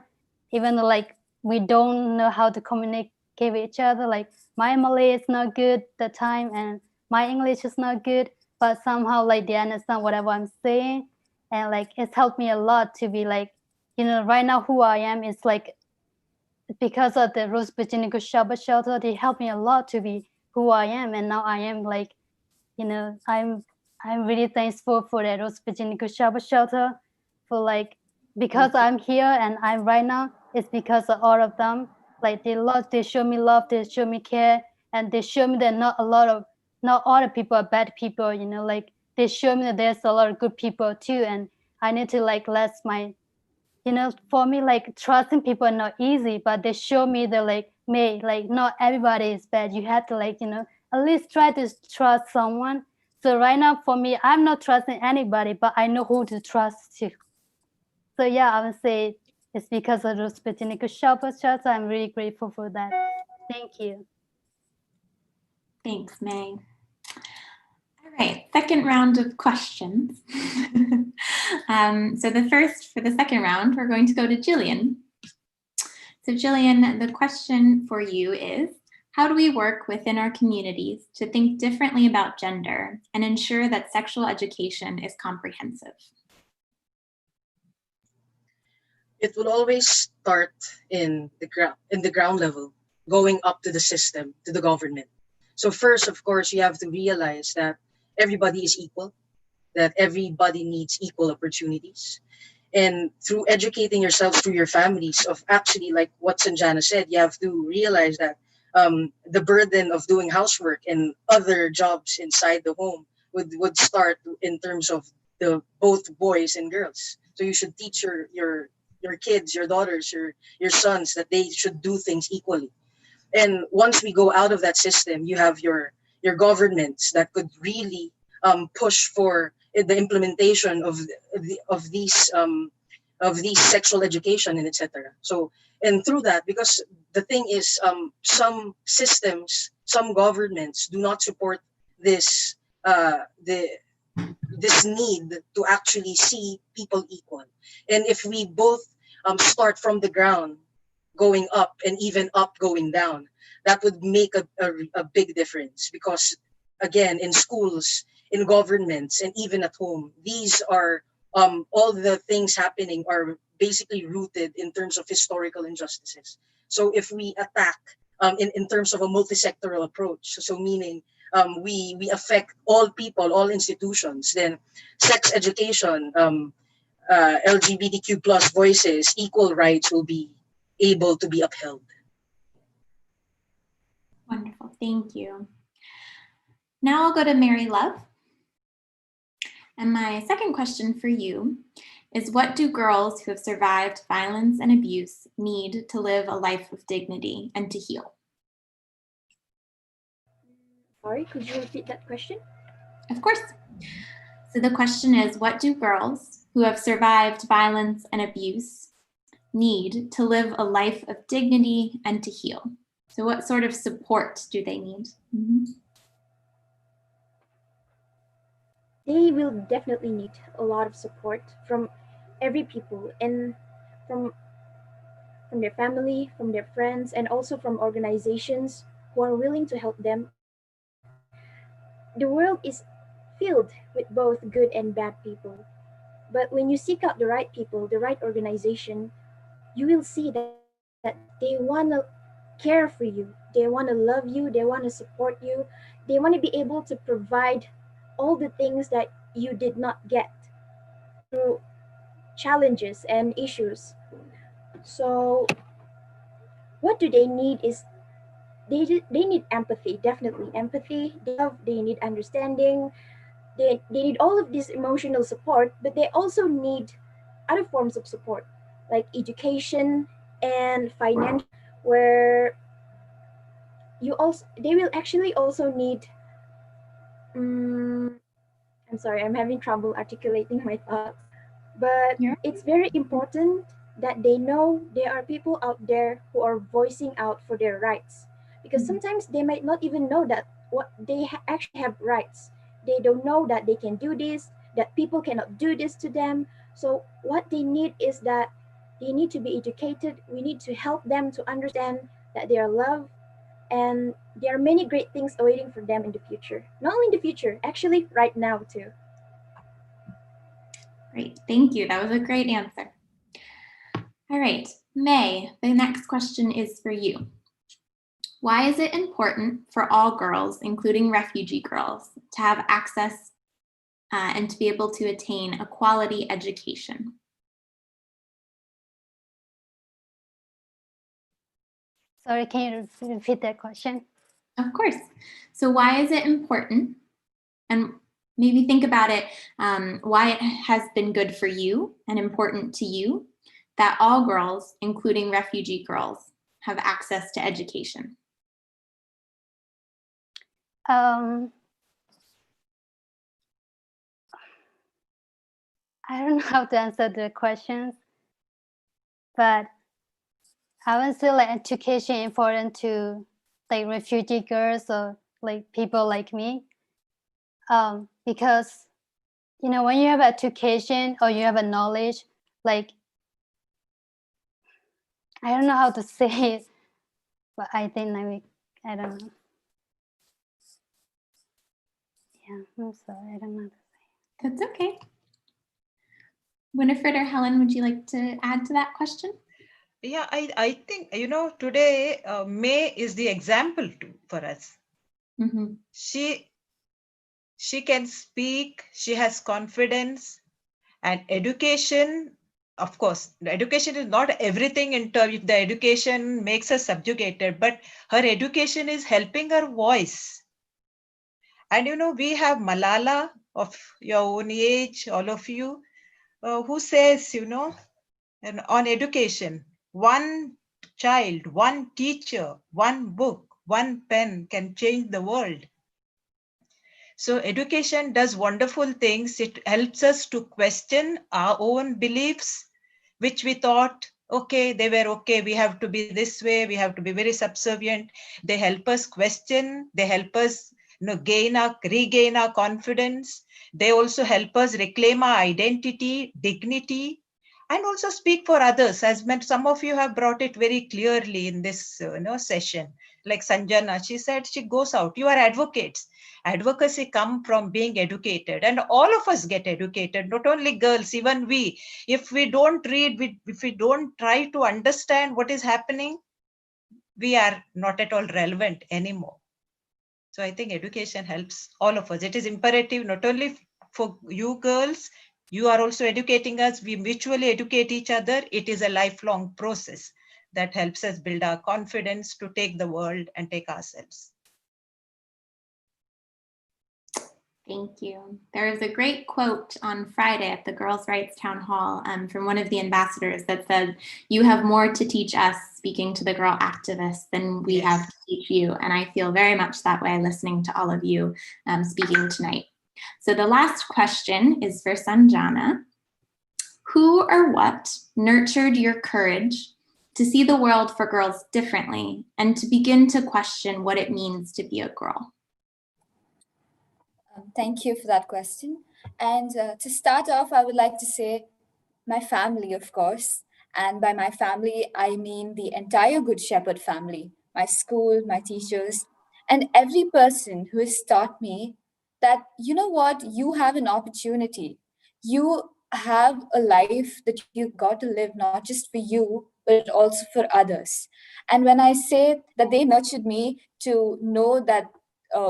even though like we don't know how to communicate with each other, like my Malay is not good that time and my English is not good, but somehow like they understand whatever I'm saying, and like it's helped me a lot to be like, right now who I am is like because of the Rose Virginie Shepherd Shelter. They helped me a lot to be who I am, and now I am like, I'm really thankful for the Rose Virginie Shepherd Shelter, for like because I'm here and I'm right now. It's because of all of them. Like they show me love, they show me care, and they show me that not all the people are bad people. Like they show me that there's a lot of good people too, and I need to like let my for me, like trusting people are not easy, but they show me that like not everybody is bad. You have to like, at least try to trust someone. So right now for me, I'm not trusting anybody, but I know who to trust too. So yeah, I would say it's because of Rose Virginie Shepherd Shelter. I'm really grateful for that. Thank you. Thanks, May. All right, second round of questions. So for the second round, we're going to go to Jillian. So Jillian, the question for you is, how do we work within our communities to think differently about gender and ensure that sexual education is comprehensive? It will always start in the ground level, going up to the system, to the government. So first, of course, you have to realize that everybody is equal, that everybody needs equal opportunities. And through educating yourselves through your families of actually like what Sanjana said, you have to realize that the burden of doing housework and other jobs inside the home would start in terms of the both boys and girls. So you should teach your kids, your daughters, your sons that they should do things equally. And once we go out of that system, you have your governments that could really push for the implementation of these sexual education and etc. So and through that, because the thing is, some systems, some governments do not support this this need to actually see people equal. And if we both start from the ground going up and even up going down, that would make a big difference. Because again, in schools, in governments, and even at home, these are all the things happening are basically rooted in terms of historical injustices. So if we attack in terms of a multi-sectoral approach, so meaning we affect all people, all institutions, then sex education, LGBTQ plus voices, equal rights will be able to be upheld. Wonderful, thank you. Now I'll go to Mary Love. And my second question for you is, what do girls who have survived violence and abuse need to live a life of dignity and to heal? Sorry, could you repeat that question? Of course. So the question is, what do girls who have survived violence and abuse need to live a life of dignity and to heal? So what sort of support do they need? Mm-hmm. They will definitely need a lot of support from every people, and from their family, from their friends, and also from organizations who are willing to help them. The world is filled with both good and bad people. But when you seek out the right people, the right organization, you will see that they want to care for you. They want to love you. They want to support you. They want to be able to provide all the things that you did not get through challenges and issues. So what do they need is they need empathy, definitely empathy. They need understanding. They need all of this emotional support, but they also need other forms of support like education and financial, where they will actually also need I'm sorry, I'm having trouble articulating my thoughts. But it's very important that they know there are people out there who are voicing out for their rights. Because sometimes they might not even know that actually have rights. They don't know that they can do this, that people cannot do this to them. So what they need is that they need to be educated. We need to help them to understand that they are loved, and there are many great things awaiting for them in the future. Not only in the future, actually right now too. Great, thank you. That was a great answer. All right, May, the next question is for you. Why is it important for all girls, including refugee girls, to have access and to be able to attain a quality education? Sorry, can you repeat that question? Of course. So why is it important? And maybe think about it, why it has been good for you and important to you that all girls, including refugee girls, have access to education. I don't know how to answer the questions, but I would say like education important to like refugee girls or like people like me, because you know when you have education or you have a knowledge, like I don't know how to say it, but I think like I don't know. Yeah, I'm sorry, I don't know how to say it. That's okay. Winifred or Helen, would you like to add to that question? Yeah, I think, today May is the example too for us. Mm-hmm. She can speak, she has confidence, and education, of course, the education is not everything in terms if the education makes her subjugated, but her education is helping her voice. And we have Malala of your own age, all of you, who says, and on education, one child, one teacher, one book, one pen can change the world. So education does wonderful things. It helps us to question our own beliefs, which we thought, okay, they were okay. We have to be this way. We have to be very subservient. They help us question. They help us regain our confidence. They also help us reclaim our identity, dignity, and also speak for others. As some of you have brought it very clearly in this session. like Sanjana, she said she goes out. You are advocates. Advocacy come from being educated, and all of us get educated, not only girls, even we. If we don't read, if we don't try to understand what is happening, we are not at all relevant anymore. So I think education helps all of us. It is imperative not only for you girls, you are also educating us. We mutually educate each other. It is a lifelong process that helps us build our confidence to take the world and take ourselves. Thank you. There was a great quote on Friday at the Girls' Rights Town Hall from one of the ambassadors that said, "You have more to teach us," speaking to the girl activists, "than we have to teach you." And I feel very much that way listening to all of you speaking tonight. So the last question is for Sanjana. Who or what nurtured your courage to see the world for girls differently and to begin to question what it means to be a girl? Thank you for that question. And to start off, I would like to say my family, of course. And by my family, I mean the entire Good Shepherd family, my school, my teachers, and every person who has taught me that, you know what, you have an opportunity. You have a life that you've got to live, not just for you, but also for others. And when I say that they nurtured me to know that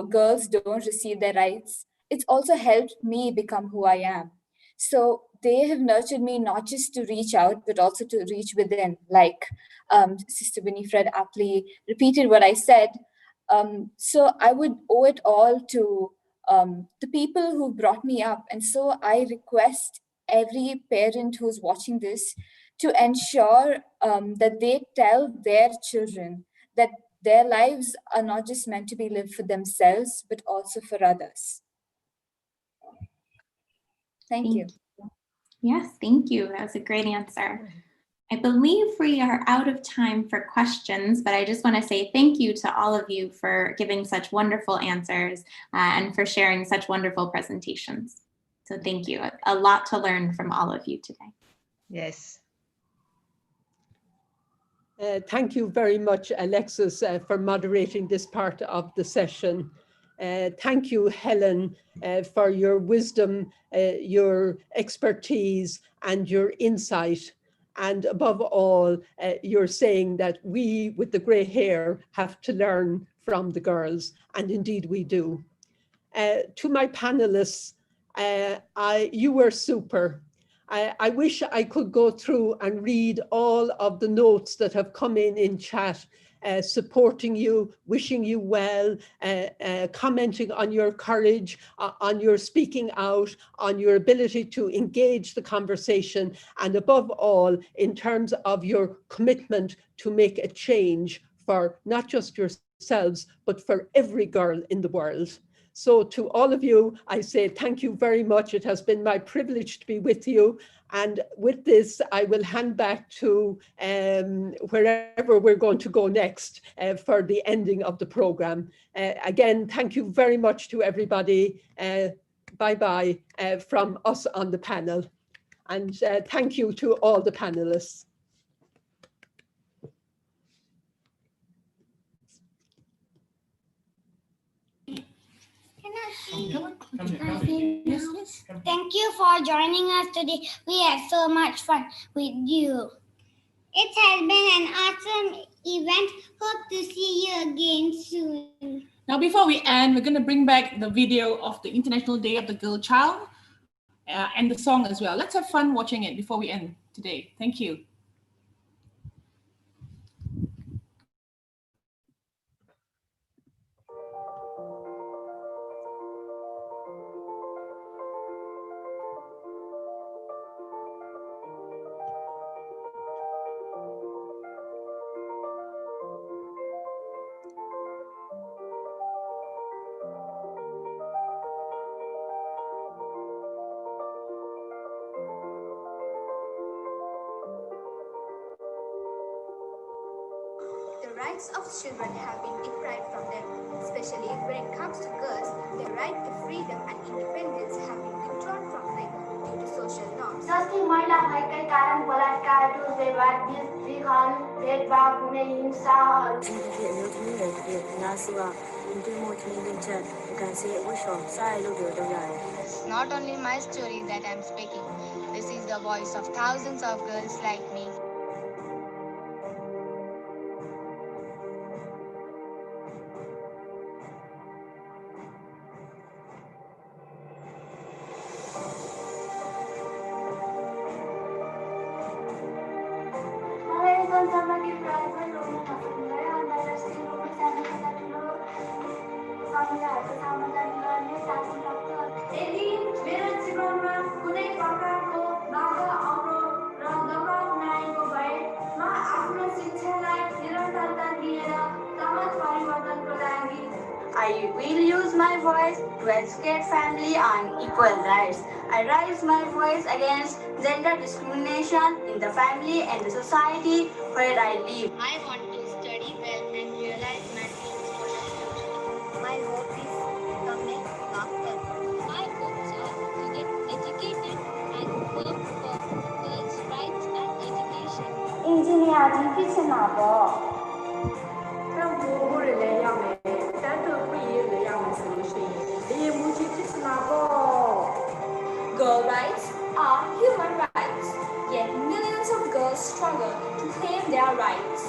girls don't receive their rights, it's also helped me become who I am. So they have nurtured me not just to reach out, but also to reach within. Like Sister Winifred aptly repeated what I said. So I would owe it all to the people who brought me up. And so I request every parent who's watching this to ensure that they tell their children that their lives are not just meant to be lived for themselves, but also for others. Thank you. Yes, thank you. That was a great answer. I believe we are out of time for questions, but I just want to say thank you to all of you for giving such wonderful answers and for sharing such wonderful presentations. So thank you. A lot to learn from all of you today. Yes. Thank you very much, Alexis, for moderating this part of the session. Thank you, Helen, for your wisdom, your expertise, and your insight. And above all, you're saying that we with the grey hair have to learn from the girls, and indeed we do. To my panelists, you were super. I wish I could go through and read all of the notes that have come in chat, supporting you, wishing you well, commenting on your courage, on your speaking out, on your ability to engage the conversation, and above all, in terms of your commitment to make a change for not just yourselves, but for every girl in the world. So to all of you, I say thank you very much. It has been my privilege to be with you. And with this, I will hand back to wherever we're going to go next for the ending of the program. Again, thank you very much to everybody. Bye-bye from us on the panel. And thank you to all the panelists. Thank you for joining us today. We had so much fun with you. It has been an awesome event. Hope to see you again soon. Now, before we end, we're going to bring back the video of the International Day of the Girl Child and the song as well. Let's have fun watching it before we end today. Thank you. The rights of children have been deprived from them, especially when it comes to girls. Their right to freedom and independence have been withdrawn from them due to social norms. जस्तै महिला भएकै कारण बलात्कार, दुर्व्यवहार, विघन, भेदभाव हुने हिंसाहरू It's not only my story that I'm speaking. This is the voice of thousands of girls like me. मलाई संसारमा के प्रायः पनि रोक्न नसकिँदैन। अन्तर्राष्ट्रिय रूपमा सानोभन्दा ठुलो समस्याहरूको समाधान गर्ने शासन प्राप्त यदि मेरो जीवनमा कुनै प्रकारको बाधा अवरोध र दबाव नआएको भए म आफ्नो शिक्षालाई निरन्तरता दिएर समाज परिवर्तनको लागि I will use my voice to educate family on equal rights. I raise my voice against gender discrimination in the family and the society where I live. I want to study well and realize my dreams for the future. My hope is become a doctor. My hopes are to get educated and work for girls' rights and education. Engineering kitchen abo. 政府鼓勵你入嚟，但係不要你入嚟上去，你要每次即係那個。Girl rights are human rights, yet millions of girls struggle to claim their rights.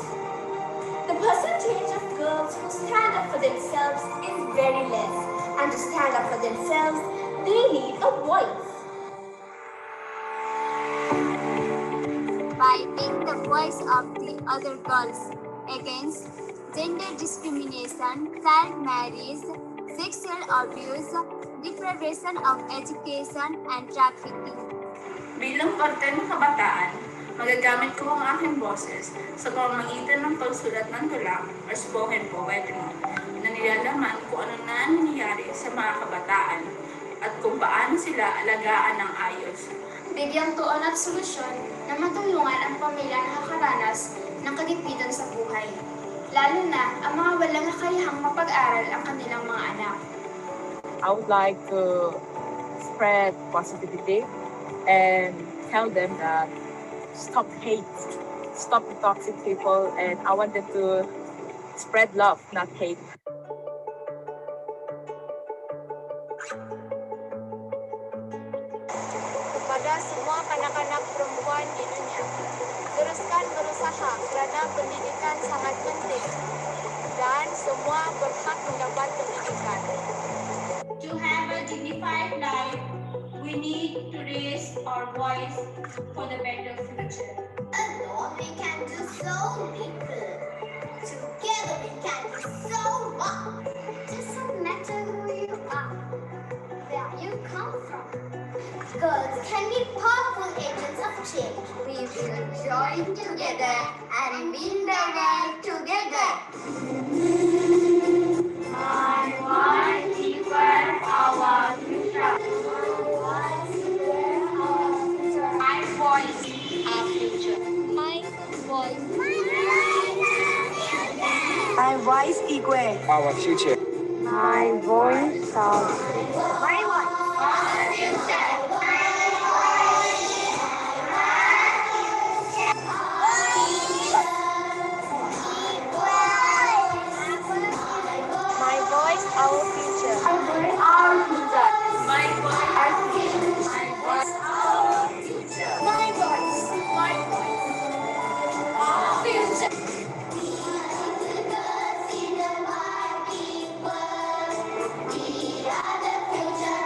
The percentage of girls who stand up for themselves is very less, and to stand up for themselves, they need a voice. By being the voice of the other girls against gender discrimination, child marriage, sexual abuse, deprivation of education, and trafficking. Bilang parte ng kabataan, magagamit ko ang aking boses sa pamamagitan ng pagsulat ng tula or spoken poetry na nilalaman kung ano na nangyayari sa mga kabataan at kung paano sila alagaan ng ayos. Bigyang tuon at solusyon na matulungan ang pamilya na nakaranas ng kagipitan sa buhay, lalo na ang mga walang kakayahang mapag-aral ang kanilang mga anak. I would like to spread positivity and tell them that stop hate, stop the toxic people, and I want them to spread love, not hate. Kepada semua kanak-kanak perempuan di dunia, teruskan berusaha kerana pendidikan sangat penting dan semua berhak mendapat pendidikan. To have a dignified life, we need to raise our voice for the better future. Alone we can do so little. Together we can do so much. Doesn't matter who you are, Where you come from. girls can be powerful agents of change. We will join together and win the world together. My voice equals our future. My voice, our future. My voice. My voice equals Our future. my voice sounds. My voice our future. My voice, our future. My voice our future. My voice our future. My voice our future. My voice. My voice our future. We are the future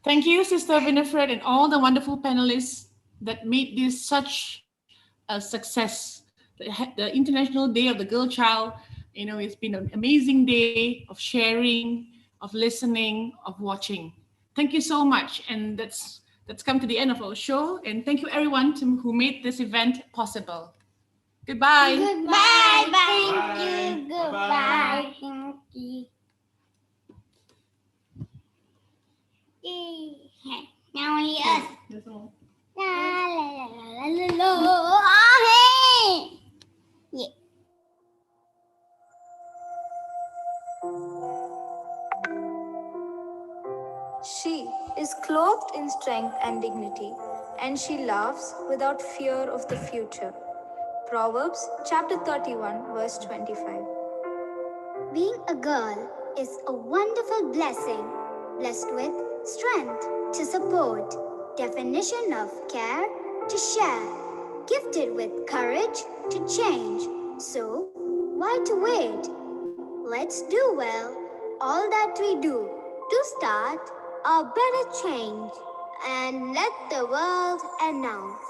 Thank you, Sister Winifred, and all the wonderful panelists that made this such a success. The International Day of the Girl Child, it's been an amazing day of sharing, of listening, of watching. Thank you so much, and that's come to the end of our show. And thank you everyone who made this event possible. Goodbye. Goodbye. Thank you. Goodbye. Thank you. Yay. Now we us. La la la la la la. Oh, hey. Yeah. She is clothed in strength and dignity, and she laughs without fear of the future. Proverbs chapter 31, verse 25. Being a girl is a wonderful blessing, blessed with strength to support, definition of care to share, gifted with courage to change. So, why to wait? Let's do well all that we do to start a better change and let the world announce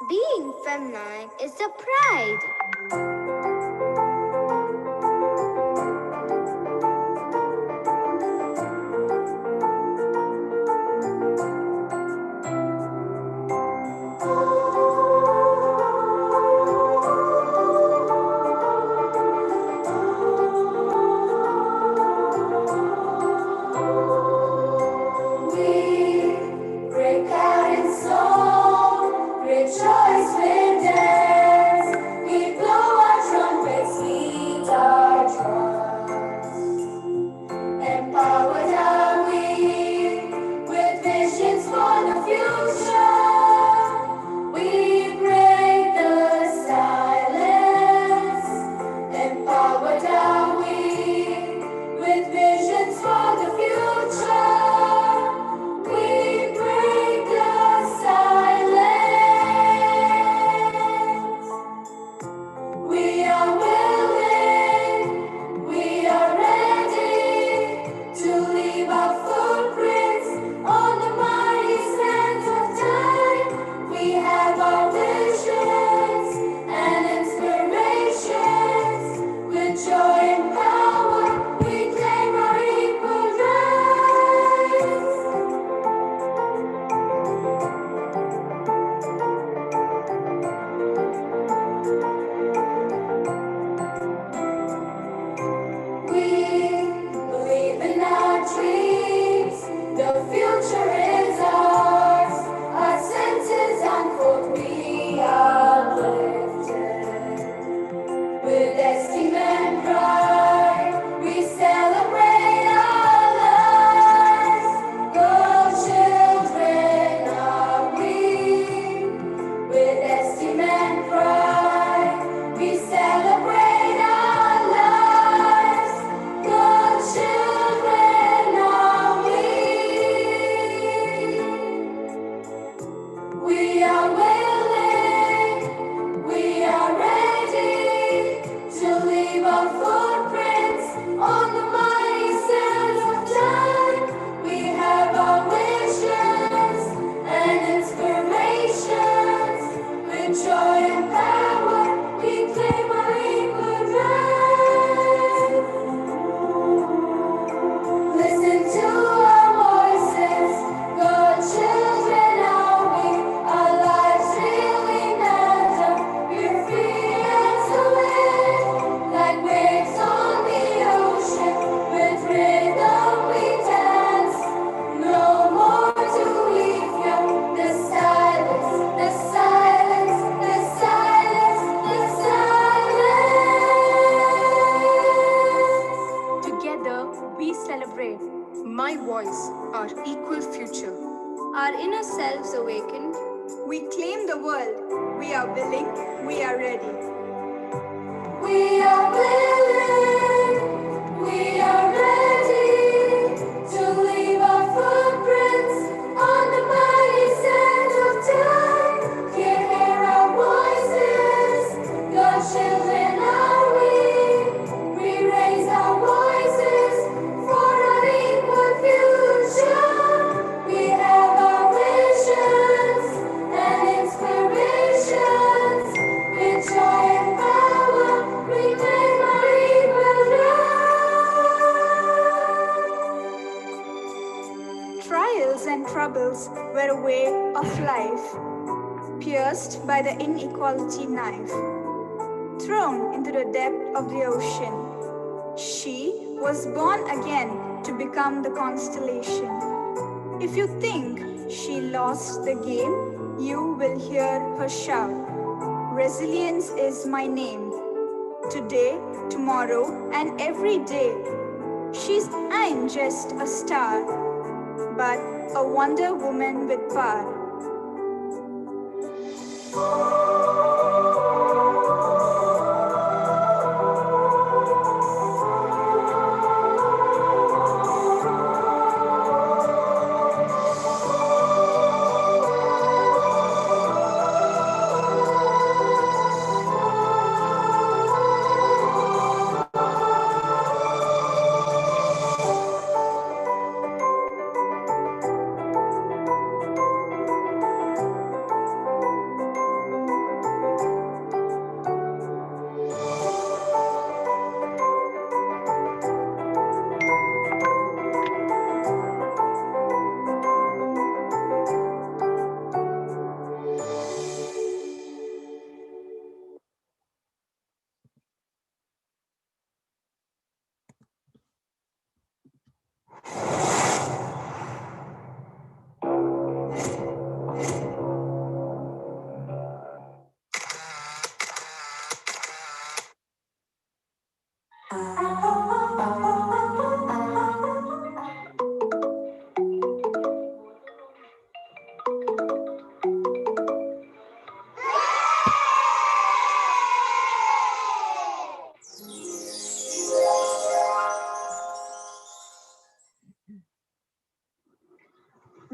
being feminine is a pride. Break out in song, rejoice with dance. We blow our trumpets, beat our drums. Empowered are we with visions for the future. We break the silence. Empowered are we with visions for the future. We break the silence. We are willing, we are ready to leave our footprints on the mighty sands of time. We have our visions and inspirations. With joy and power, we claim our equal rights. We believe in our dreams. The future is ours. Our senses unfold. We are lifted. With esteem and pride, we celebrate our lives. Girl children are we. With esteem and pride, we celebrate our lives. Girl children are we. We are willing, we are ready to leave our footprints on the mighty sands of time. We have our visions and inspirations. With joy and power, we claim our equal rights. Listen to our voices, God children are we. Our lives really matter. We're free as the wind, like waves on the ocean. With rhythm we dance. No more do we fear the silence, the silence, the silence, the silence. Together, we celebrate my voice, our equal future. Our inner selves awakened. We claim the world. We are willing, we are ready. We are willing, we are ready to leave our footprints on the mighty sands of time. Hear our voices, your children are we. We raise our voices for an equal future. We have Trials and troubles were a way of life, pierced by the inequality knife, thrown into the depth of the ocean. She was born again to become the constellation. If you think she lost the game, you will hear her shout, "Resilience is my name." Today, tomorrow, and every day, she's ain't just a star, but a Wonder Woman with power.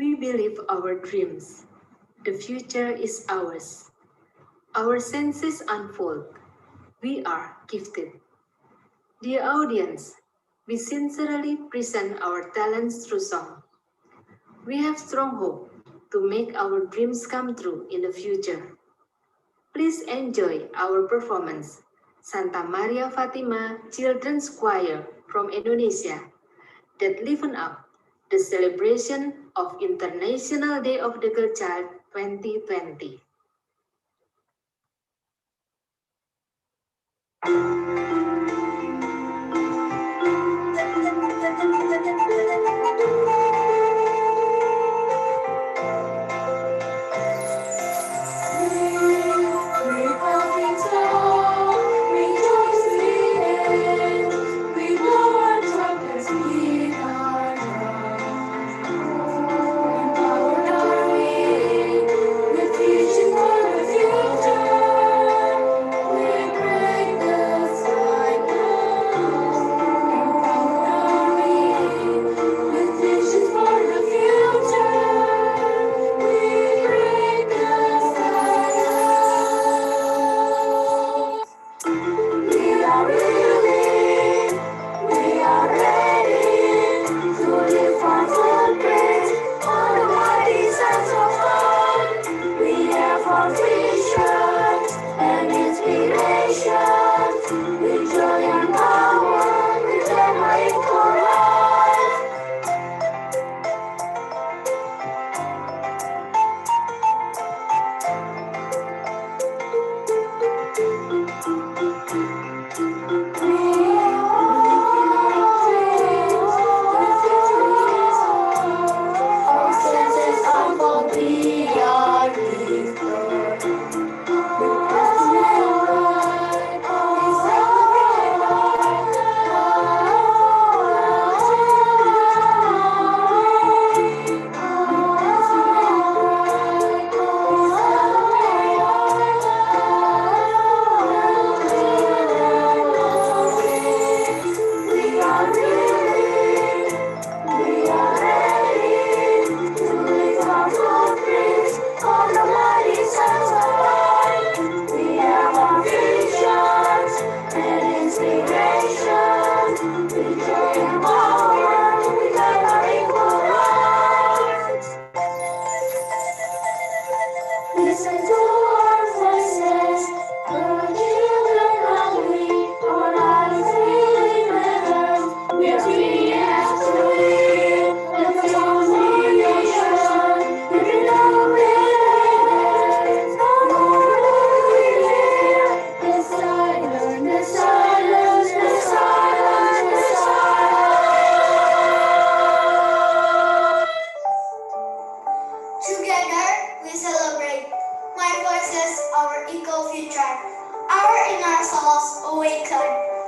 We believe our dreams. The future is ours. Our senses unfold. We are gifted. Dear audience, we sincerely present our talents through song. We have strong hope to make our dreams come true in the future. Please enjoy our performance, Santa Maria Fatima Children's Choir from Indonesia, that liven up the celebration of International Day of the Girl Child 2020. Future, we break the sky.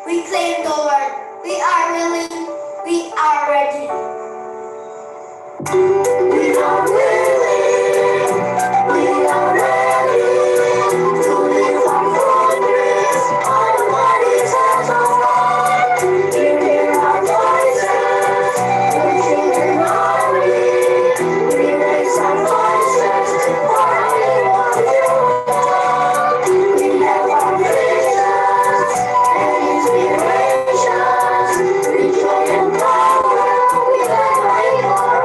We claim the word. We are willing. We are ready. We are willing. We are ready to live our progress on what is as of right. We hear our voices. The children are we. We raise our voices for everyone you want. We have our visions and inspirations. We joy and power. We light our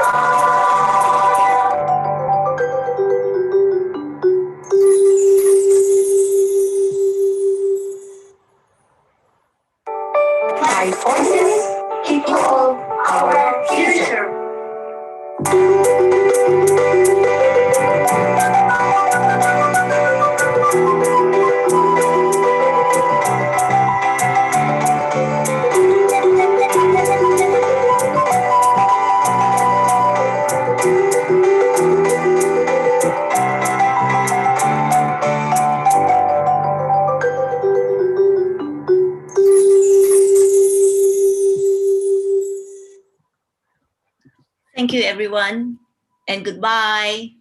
my voices equal our future. Thank you, everyone, and goodbye.